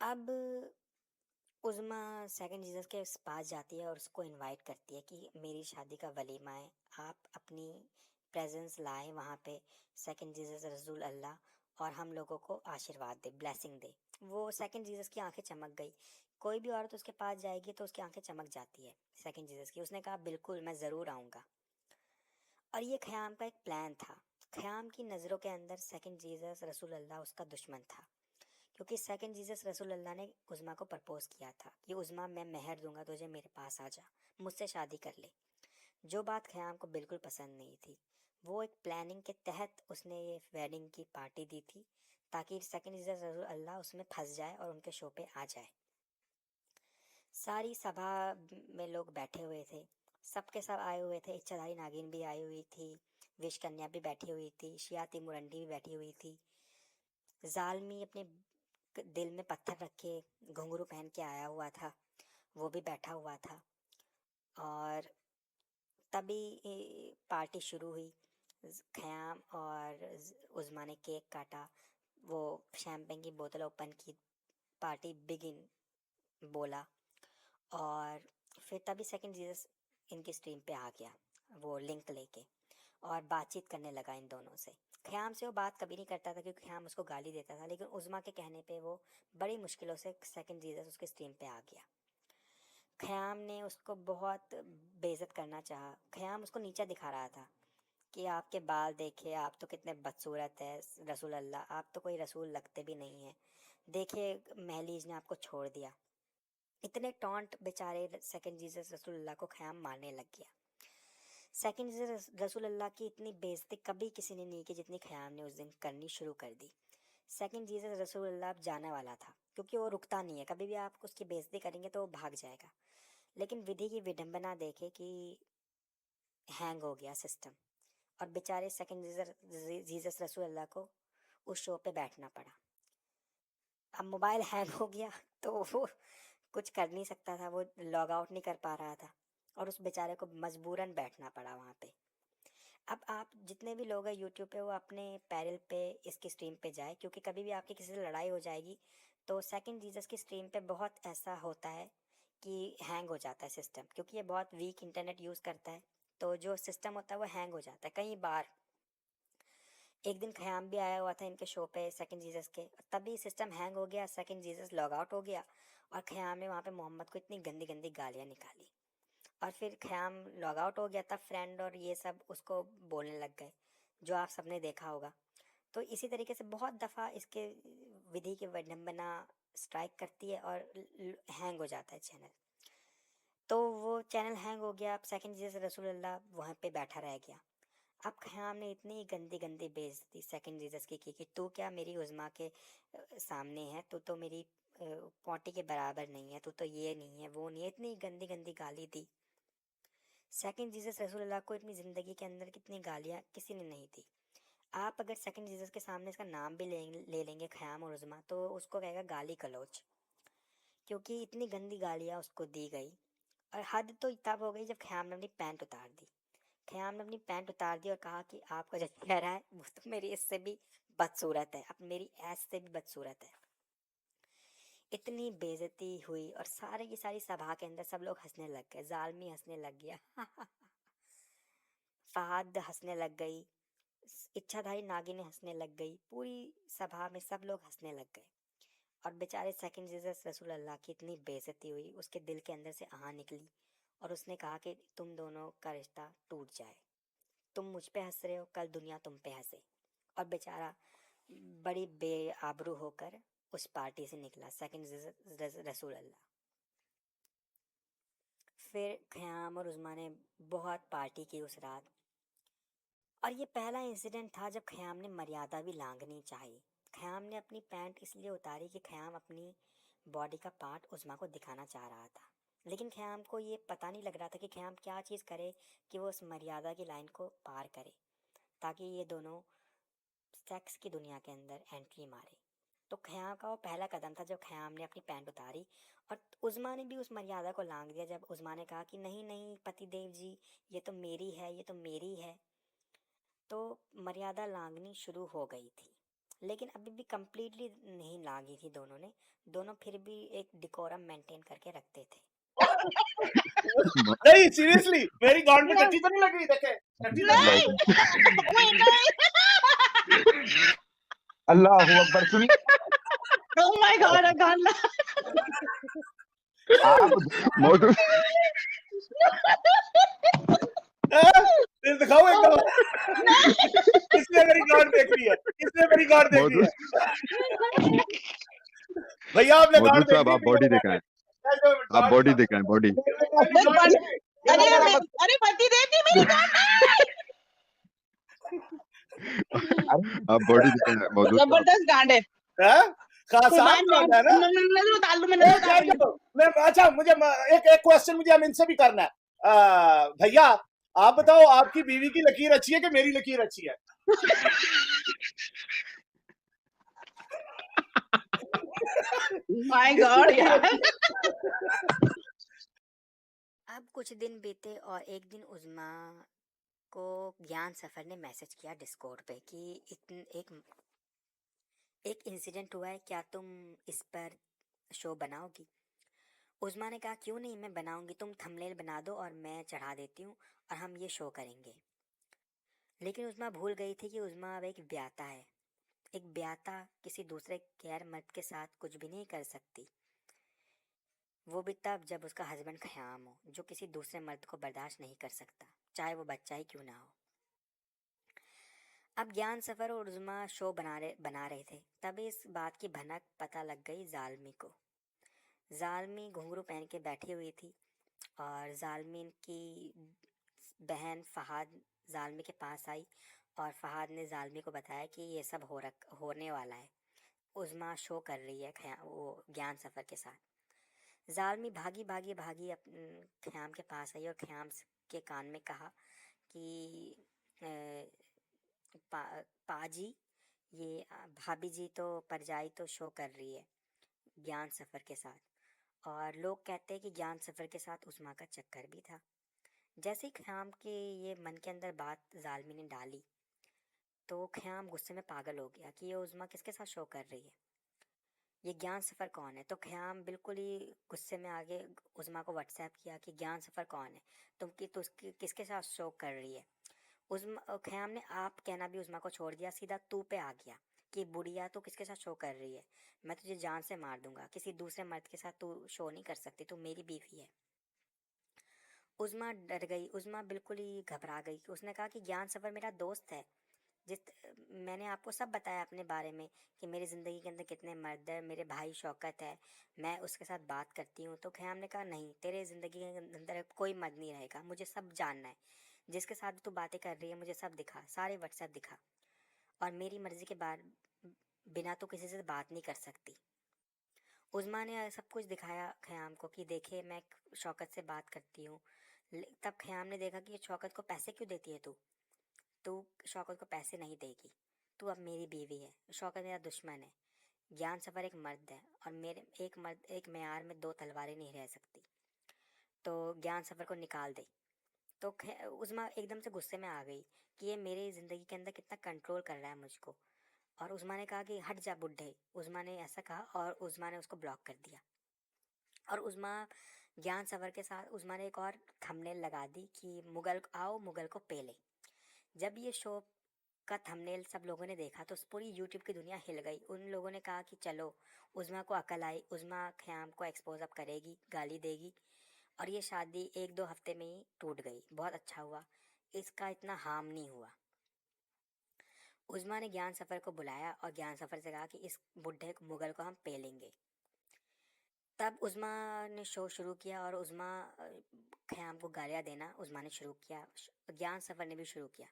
अब उज़्मा सेकंड जीसस के पास जाती है और उसको इनवाइट करती है कि मेरी शादी का वलीमा है, आप अपनी प्रेजेंस लाए वहाँ पे, सेकंड जीसस रसूल अल्लाह, और हम लोगों को आशीर्वाद दे, ब्लेसिंग दे। वो सेकंड जीसस की आंखें चमक गई। कोई भी औरत उसके पास जाएगी तो उसकी आंखें चमक जाती है सेकंड जीसस की। उसने कहा बिल्कुल मैं ज़रूर आऊँगा। और ये ख़याम का एक प्लान था। ख़याम की नज़रों के अंदर सेकंड जीसस रसूल अल्लाह उसका दुश्मन था, क्योंकि सेकंड जीसस रसूल अल्लाह ने उज़्मा को प्रपोज़ किया था कि उज़्मा मैं मेहर दूंगा तुझे, मेरे पास आ जा, मुझसे शादी कर ले। जो बात ख़याम को बिल्कुल पसंद नहीं थी। वो एक प्लानिंग के तहत उसने ये वेडिंग की पार्टी दी थी ताकि सेकंड जीसस रसूल अल्लाह उसमें फंस जाए और उनके शो पे आ जाए। सारी सभा में लोग बैठे हुए थे, सबके सब आए हुए थे। इच्छाधारी नागिन भी आई हुई थी, विश कन्या भी बैठी हुई थी, शिया तिमुरंडी भी बैठी हुई थी। जालमी अपने दिल में पत्थर रख के घुंघरू पहन के आया हुआ था, वो भी बैठा हुआ था। और तभी पार्टी शुरू हुई। ख़याम और उज़्मा ने केक काटा, वो शैम्पेन की बोतल ओपन की, पार्टी बिगिन बोला। और फिर तभी सेकंड जीसस इनकी स्ट्रीम पे आ गया वो लिंक लेके और बातचीत करने लगा इन दोनों से। ख़याम से वो बात कभी नहीं करता था क्योंकि ख़याम उसको गाली देता था, लेकिन उज़्मा के कहने पे वो बड़ी मुश्किलों से सेकंड जीसस उसके स्ट्रीम पे आ गया। ख़याम ने उसको बहुत बेइज्जत करना चाहा। ख़याम उसको नीचा दिखा रहा था कि आपके बाल देखे, आप तो कितने बदसूरत है रसूल अल्लाह, आप तो कोई रसूल लगते भी नहीं हैं, देखिए महलीज ने आपको छोड़ दिया। इतने टॉन्ट बेचारे सेकंड जीसस रसूल अल्लाह को ख़याम मारने लग गया। सेकंड जीसस रसूल अल्लाह की इतनी बेइज्जती कभी किसी ने नहीं की जितनी ख़याम ने उस दिन करनी शुरू कर दी। सेकंड जीसस रसूल अल्लाह अब जाने वाला था, क्योंकि वो रुकता नहीं है, कभी भी आप उसकी बेइज्जती करेंगे तो वो भाग जाएगा। लेकिन विधि की विडंबना देखे कि हैंग हो गया सिस्टम और बेचारे सेकंड जीसस रसूल अल्लाह को उस शो पे बैठना पड़ा। अब मोबाइल हैंग हो गया तो वो कुछ कर नहीं सकता था, वो लॉग आउट नहीं कर पा रहा था और उस बेचारे को मजबूरन बैठना पड़ा वहाँ पे। अब आप जितने भी लोग हैं यूट्यूब पे वो अपने पैरल पे इसकी स्ट्रीम पे जाए, क्योंकि कभी भी आपकी किसी से लड़ाई हो जाएगी तो सेकंड जीसस की स्ट्रीम पे बहुत ऐसा होता है कि हैंग हो जाता है सिस्टम, क्योंकि ये बहुत वीक इंटरनेट यूज़ करता है। तो जो सिस्टम होता है वो हैंग हो जाता है कई बार। एक दिन ख़याम भी आया हुआ था इनके शो पे सेकंड जीसस के, तभी सिस्टम हैंग हो गया, सेकंड जीसस लॉग आउट हो गया और ख़याम ने वहाँ पे मोहम्मद को इतनी गंदी गंदी गालियाँ निकाली। और फिर ख़याम लॉग आउट हो गया, तब फ्रेंड और ये सब उसको बोलने लग गए, जो आप सबने देखा होगा। तो इसी तरीके से बहुत दफ़ा इसके विधि की विडंबना स्ट्राइक करती है और हैंग हो जाता है चैनल। तो वो चैनल हैंग हो गया, अब सेकंड जीसस रसूलुल्लाह वहाँ पे बैठा रह गया। अब ख़याम ने इतनी गंदी गंदी बेइज्जती सेकंड जीसस की कि तू क्या मेरी उज़्मा के सामने है, तू तो मेरी पोटी के बराबर नहीं है, तू तो ये नहीं है वो नहीं है, इतनी गंदी गंदी गाली दी। सेकंड जीसस रसूलुल्लाह को इतनी ज़िंदगी के अंदर कितनी गालियाँ किसी ने नहीं दी। आप अगर सेकंड जीसस के सामने इसका नाम भी ले लेंगे ख़याम और उज़्मा, तो उसको कहेगा गाली गलौज, क्योंकि इतनी गंदी गालियाँ उसको दी गई। और हद तो तब हो गई जब ख़याम ने अपनी पैंट उतार दी। ख़याम ने अपनी पैंट उतार दी और कहा कि आपका जो चेहरा है वो तो मेरी इससे भी बदसूरत है, अब मेरी ऐस से भी बदसूरत है। इतनी बेइज्जती हुई और सारे की सारी सभा के अंदर सब लोग हंसने लग गए, जालमी हंसने लग गया फहाद हंसने लग गई, इच्छाधारी नागिन हंसने लग गई, पूरी सभा में सब लोग हंसने लग गए। और बेचारे सेकंड जीसस रसूल अल्लाह की इतनी बेइज्जती हुई, उसके दिल के अंदर से आह निकली और उसने कहा कि तुम दोनों का रिश्ता टूट जाए, तुम मुझ पे हंस रहे हो, कल दुनिया तुम पे हंसे। और बेचारा बड़ी बेआबरू होकर उस पार्टी से निकला सेकंड रसूल अल्लाह। फिर ख़याम और उज़्मा ने बहुत पार्टी की उस रात, और ये पहला इंसिडेंट था जब ख़याम ने मर्यादा भी लांघनी चाहिए। ख़याम ने अपनी पैंट इसलिए उतारी कि ख़याम अपनी बॉडी का पार्ट उज़्मा को दिखाना चाह रहा था, लेकिन ख़याम को ये पता नहीं लग रहा था कि ख़याम क्या चीज़ करे कि वो उस मर्यादा की लाइन को पार करे, ताकि ये दोनों सेक्स की दुनिया के अंदर एंट्री मारे। तो ख़याम का वो पहला कदम था जब ख़याम ने अपनी पैंट उतारी, और उज़्मा ने भी उस मर्यादा को लांघ दिया जब उज़्मा ने कहा कि नहीं नहीं पतिदेव जी, ये तो मेरी है, ये तो मेरी है। तो मर्यादा लांघनी शुरू हो गई थी, लेकिन अभी भी कंप्लीटली नहीं लांघी थी दोनों ने। दोनों फिर भी एक डिकोरम मेंटेन करके रखते थे। नहीं सीरियसली मेरी गांड में टट्टी तो नहीं लग रही, देखे टट्टी तो नहीं अल्लाह अकबर। सुनिए Oh my God, I can't laugh. आप मौजूद फिर दिखाओ एक दफा किसने मेरी गांड देख ली है, किसने मेरी गांड देख ली है? भैया आपने गांड मौजूद देख साहब ली, आप बॉडी दिखाएं, आप बॉडी दिखाएं, बॉडी अरे पति देव जी मेरी गांड आप बॉडी दिखाएं मौजूद साहब। जबरदस्त गांड है। हाँ? खासा गांड है ना? मैं अच्छा मुझे एक क्वेश्चन मुझे हम इनसे भी करना है। भैया आप बताओ, आपकी बीवी की लकीर अच्छी है कि मेरी लकीर अच्छी है? माय गॉड यार। अब कुछ दिन बीते और एक दिन उज़्मा को ज्ञान सफ़र ने मैसेज किया डिस्कॉर्ड पे कि एक इंसिडेंट हुआ है, क्या तुम इस पर शो बनाओगी? उज़्मा ने कहा क्यों नहीं, मैं बनाऊंगी, तुम थंबनेल बना दो और मैं चढ़ा देती हूँ और हम ये शो करेंगे। लेकिन उज़्मा भूल गई थी कि उज़्मा अब एक ब्याता है। एक ब्याता किसी दूसरे गैर मर्द के साथ कुछ भी नहीं कर सकती, वो भी तब जब उसका हस्बैंड ख़याम हो, जो किसी दूसरे मर्द को बर्दाश्त नहीं कर सकता, चाहे वो बच्चा ही क्यों ना हो। अब ज्ञान सफ़र और उज़्मा शो बना रहे थे, तभी इस बात की भनक पता लग गई जालमी को। जालमी घुंघरू पहन के बैठी हुई थी और जालमी की बहन फ़हाद जालमी के पास आई और फ़हाद ने जालमी को बताया कि ये सब होने वाला है, उज़्मा शो कर रही है वो ज्ञान सफ़र के साथ। जालमी भागी भागी भागी ख़याम के पास आई और ख़याम के कान में कहा कि पाजी, ये भाभी जी तो परजाई तो शो कर रही है ज्ञान सफ़र के साथ, और लोग कहते हैं कि ज्ञान सफ़र के साथ उज़्मा का चक्कर भी था। जैसे ही ख़याम के ये मन के अंदर बात ज़ालमी ने डाली, तो ख़याम गुस्से में पागल हो गया कि ये उज़्मा किसके साथ शो कर रही है, ये ज्ञान सफ़र कौन है। तो ख़याम बिल्कुल ही गुस्से में आगे उज़्मा को व्हाट्सएप किया कि ज्ञान सफ़र कौन है, तुम किसके साथ शो कर रही है। ख़याम ने आप कहना भी उज़्मा को छोड़ दिया, सीधा तू पे आ गया कि बुढ़िया तू किसके साथ शो कर रही है, मैं तुझे जान से मार दूंगा, किसी दूसरे मर्द के साथ तू शो नहीं कर सकती, तू मेरी बीवी है। उज़्मा डर गई, उज़्मा बिल्कुल ही घबरा गई। उसने कहा कि ज्ञान सफ़र मेरा दोस्त है, मैंने आपको सब बताया अपने बारे में कि मेरी ज़िंदगी के अंदर कितने मर्द है, मेरे भाई शौकत है, मैं उसके साथ बात करती हूँ। तो ख़याम ने कहा नहीं, तेरे ज़िंदगी के अंदर कोई मर्द नहीं रहेगा, मुझे सब जानना है, जिसके साथ तू बातें कर रही है मुझे सब दिखा, सारे व्हाट्सएप दिखा, और मेरी मर्ज़ी के बिना तो किसी से बात नहीं कर सकती। उज़्मा ने सब कुछ दिखाया ख़याम को कि देखे मैं शौकत से बात करती हूँ। तब ख़याम ने देखा कि शौकत को पैसे क्यों देती है तू शौकत को पैसे नहीं देगी, तू अब मेरी बीवी है, शौकत मेरा दुश्मन है, ज्ञान सफ़र एक मर्द है, और मेरे एक मेयार में दो तलवारें नहीं रह सकती, तो ज्ञान सफ़र को निकाल दे। तो उज़्मा एकदम से गुस्से में आ गई कि ये मेरी ज़िंदगी के अंदर कितना कंट्रोल कर रहा है मुझको, और उज़्मा ने कहा कि हट जा बुड्ढे। उज़्मा ने ऐसा कहा और उज़्मा ने उसको ब्लॉक कर दिया। और उज़्मा ज्ञान सफ़र के साथ उज़्मा ने एक और थंबनेल लगा दी कि मुगल को पेले। जब ये शो का थंबनेल सब लोगों ने देखा तो पूरी यूट्यूब की दुनिया हिल गई। उन लोगों ने कहा कि चलो उज़्मा को अकल आई, उज़्मा ख़याम को एक्सपोज अप करेगी, गाली देगी, और ये शादी 1-2 हफ्ते में ही टूट गई। बहुत अच्छा हुआ, इसका इतना हार्म नहीं हुआ। उज़्मा ने ज्ञान सफ़र को बुलाया और ज्ञान सफ़र से कहा कि इस बुढ़े मुगल को हम पेलेंगे। तब उज़्मा ने शो शुरू किया और उज़्मा ख़याम को गालियाँ देना उज़्मा ने शुरू किया, ज्ञान सफ़र ने भी शुरू किया।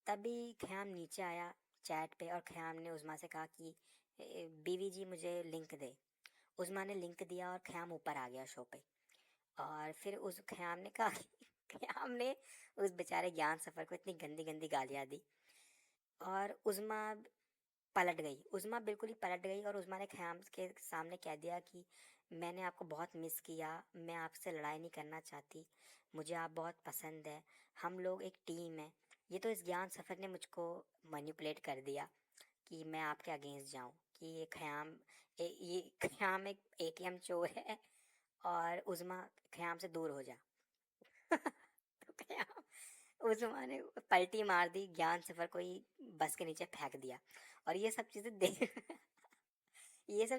तभी ख़याम नीचे आया चैट पे और ख़याम ने उज़्मा से कहा कि बीवी जी मुझे लिंक दे। उज़्मा ने लिंक दिया और ख़याम ऊपर आ गया शो पे। और फिर उस ख़याम ने कहा ख़याम ने उस बेचारे ज्ञान सफ़र को इतनी गंदी गंदी गालियाँ दी और उज़्मा पलट गई। उज़्मा बिल्कुल ही पलट गई और उज़्मा ने ख़याम के सामने कह दिया कि मैंने आपको बहुत मिस किया, मैं आपसे लड़ाई नहीं करना चाहती, मुझे आप बहुत पसंद है, हम लोग एक टीम है। ये तो इस ज्ञान सफ़र ने मुझको मैनिपुलेट कर दिया कि मैं आपके अगेंस्ट जाऊं कि ये ख़याम एक ATM चोर है और उज़्मा ख़याम से दूर हो जा। तो ख़याम उज़्मा ने पलटी मार दी, ज्ञान सफ़र को ही बस के नीचे फेंक दिया। और ये सब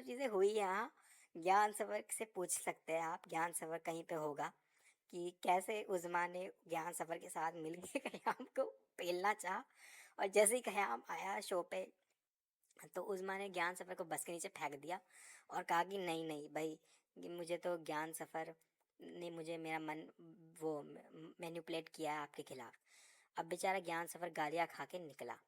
चीज़ें हुई यहाँ। ज्ञान सफ़र से पूछ सकते हैं आप, ज्ञान सफ़र कहीं पे होगा कि कैसे उज़्मा ने ज्ञान सफ़र के साथ मिलके ख़याम को पेलना चाहा, और जैसे ही ख़याम आया शो पे तो उज़्मा ने ज्ञान सफ़र को बस के नीचे फेंक दिया और कहा कि नहीं भाई, मुझे तो ज्ञान सफ़र ने मेरा मन मैनिपुलेट किया है आपके खिलाफ। अब बेचारा ज्ञान सफ़र गालियाँ खा के निकला।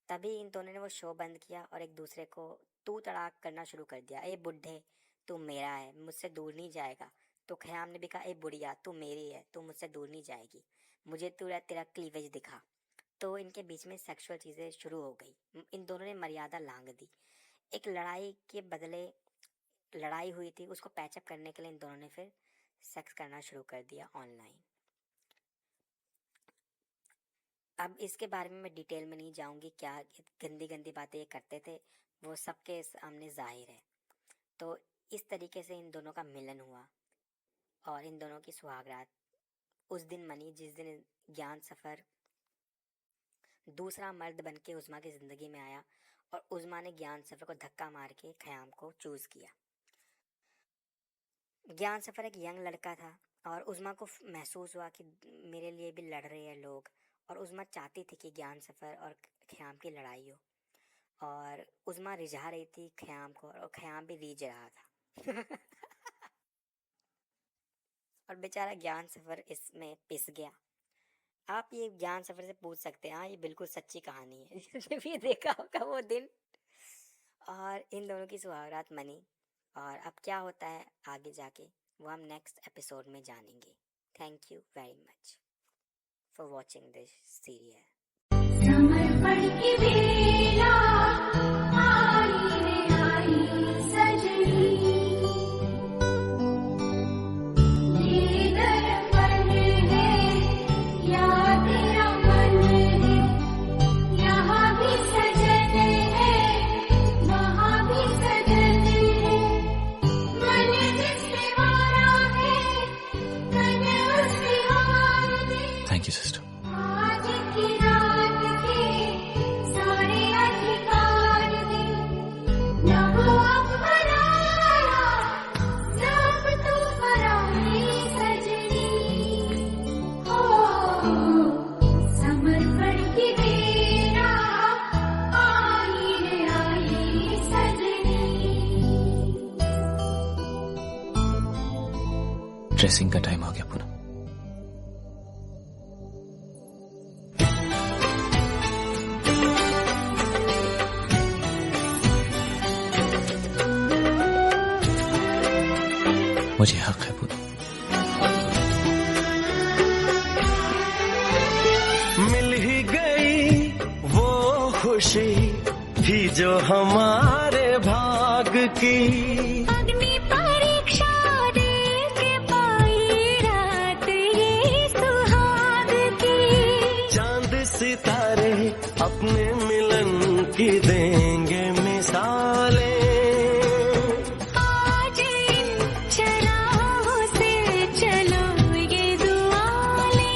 तभी इन दोनों ने वो शो बंद किया और एक दूसरे को तू तड़ाक करना शुरू कर दिया। ए बुढ़े तू मेरा है, मुझसे दूर नहीं जाएगा। तो ख़याम ने भी कहा ए बुढ़िया तू मेरी है, तू मुझसे दूर नहीं जाएगी, मुझे तेरा क्लीवेज दिखा। तो इनके बीच में सेक्सुअल चीज़ें शुरू हो गई। इन दोनों ने मर्यादा लांघ दी। एक लड़ाई के बदले लड़ाई हुई थी, उसको पैचअप करने के लिए इन दोनों ने फिर सेक्स करना शुरू कर दिया ऑनलाइन। अब इसके बारे में मैं डिटेल में नहीं जाऊंगी, क्या गंदी गंदी बातें ये करते थे वो सबके सामने जाहिर है। तो इस तरीके से इन दोनों का मिलन हुआ और इन दोनों की सुहागरात उस दिन मनी जिस दिन ज्ञान सफ़र दूसरा मर्द बन के उज़्मा की ज़िंदगी में आया और उज़्मा ने ज्ञान सफ़र को धक्का मार के ख़याम को चूज़ किया। ज्ञान सफ़र एक यंग लड़का था और उज़्मा को महसूस हुआ कि मेरे लिए भी लड़ रहे हैं लोग, और उज़्मा चाहती थी कि ज्ञान सफ़र और ख़याम की लड़ाई हो, और उज़्मा रिझा रही थी ख़याम को और ख़याम भी रीझ रहा था। और बेचारा ज्ञान सफ़र इसमें पिस गया। आप ये ज्ञान सफ़र से पूछ सकते हैं, हाँ ये बिल्कुल सच्ची कहानी है। जिसने भी देखा होगा वो दिन। और इन दोनों की सुहागरात मनी, और अब क्या होता है आगे जाके वो हम नेक्स्ट एपिसोड में जानेंगे। Thank you very much for watching this serial. समर्पण की बेला आई रे आई सजनी, ये दर्पण है ड्रेसिंग का टाइम आ गया पूनम। मुझे हक है पूनम। मिल ही गई वो खुशी थी जो हमारे भाग की। अग्नि परीक्षा दे के पाई रात ये सुहाग की। चांद सितारे अपने मिलन की देंगे मिसालें। आज इन चराहों से चलो ये दुआ लें।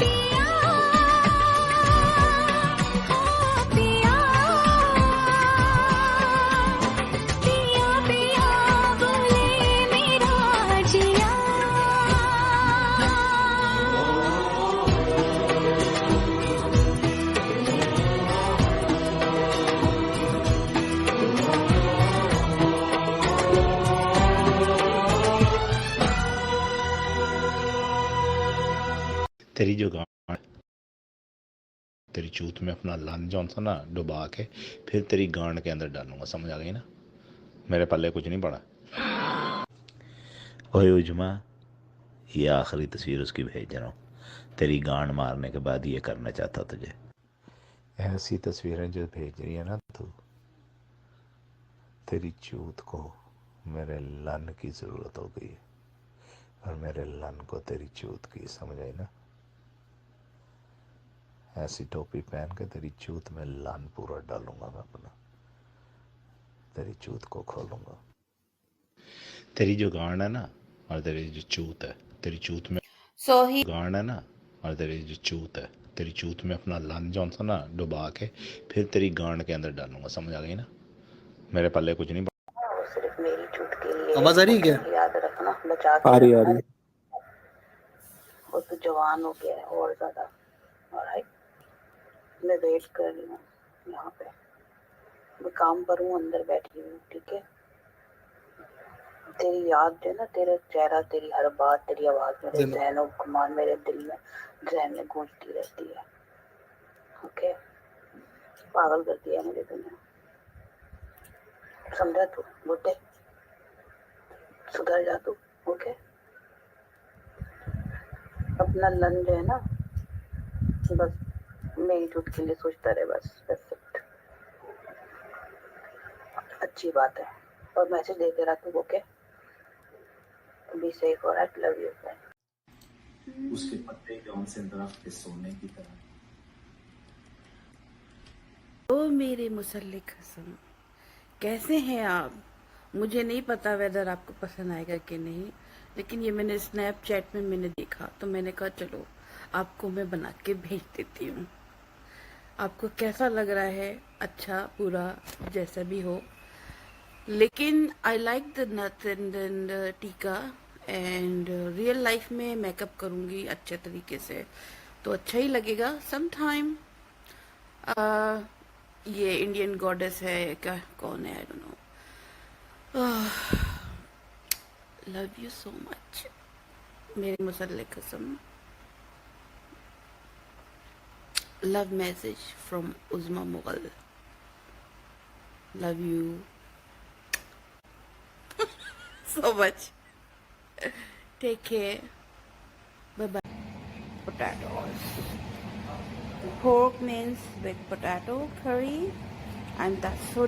पिया, हाँ पिया, पिया पिया बोले मेरा जिया। तेरी जो गांड, तेरी चूत में अपना लन जॉनसन ना डुबा के फिर तेरी गांड के अंदर डालूंगा, समझ आ गई ना? मेरे पल्ले कुछ नहीं पड़ा। ओए उजमा, ये आखिरी तस्वीर उसकी भेज रहा हूँ। तेरी गांड मारने के बाद ये करना चाहता तुझे। ऐसी तस्वीरें जो भेज रही है ना तू, तेरी चूत को मेरे लन की ज़रूरत हो गई है और मेरे लन को तेरी चूत की, समझ आई ना? ऐसी टोपी पहन के तेरी चूत में लन पूरा डालूंगा मैं अपना, तेरी चूत को खोलूंगा। तेरी जो गांड है ना और तेरी जो चूत है, तेरी चूत में गांड है ना और तेरी जो चूत है, तेरी चूत में अपना लन जॉनसन ना डुबा के फिर तेरी गांड के अंदर डालूंगा, समझ आ गई ना? मेरे पल्ले कुछ नहीं पड़ा। सिर्फ मेरी चूत के लिए आवाज आ रही है क्या? याद रखना, बचा के आ रही रखना। है। वो तो जवान हो गया है और ज्यादा। ऑलराइट, मैं वेट कर रही हूँ यहाँ पे। मैं काम पर हूँ, अंदर बैठी हूँ, ठीक है? तेरी याद जो है ना, तेरा चेहरा, तेरी हर बात, तेरी आवाज मेरे जहनों गुमान, मेरे दिल में जहन में गूंजती रहती है। ओके, पागल कर दिया मुझे तुमने, समझा तू? बुड्ढे, सुधर जा तू। ओके, अपना लन जो है ना, बस मेरी चूत के लिए सोचता रहे, बस that's it। अच्छी बात है, और मैसेज देते रहा तू। ओके, बी सेफ और आई लव यू। उसके पत्ते जौन से दरख्त के सोने की तरह। ओ मेरे मुसल्लिक हसन, कैसे हैं आप? मुझे नहीं पता वेदर आपको पसंद आएगा कि नहीं, लेकिन ये मैंने स्नैपचैट में मैंने देखा तो मैंने कहा चलो आपको मैं बना के भेज देती हूँ। आपको कैसा लग रहा है? अच्छा बुरा जैसा भी हो, लेकिन आई लाइक द नथ एंड द टीका, एंड रियल लाइफ में मेकअप करूँगी अच्छे तरीके से तो अच्छा ही लगेगा समटाइम। ये इंडियन गॉडेस है क्या, कौन है, I don't know. Love you so much मेरे मुसल्ले कसम। Love message from उज़मा Mughal, love you so much. Take care. Bye bye. Potatoes. Pork means with potato curry, and that's so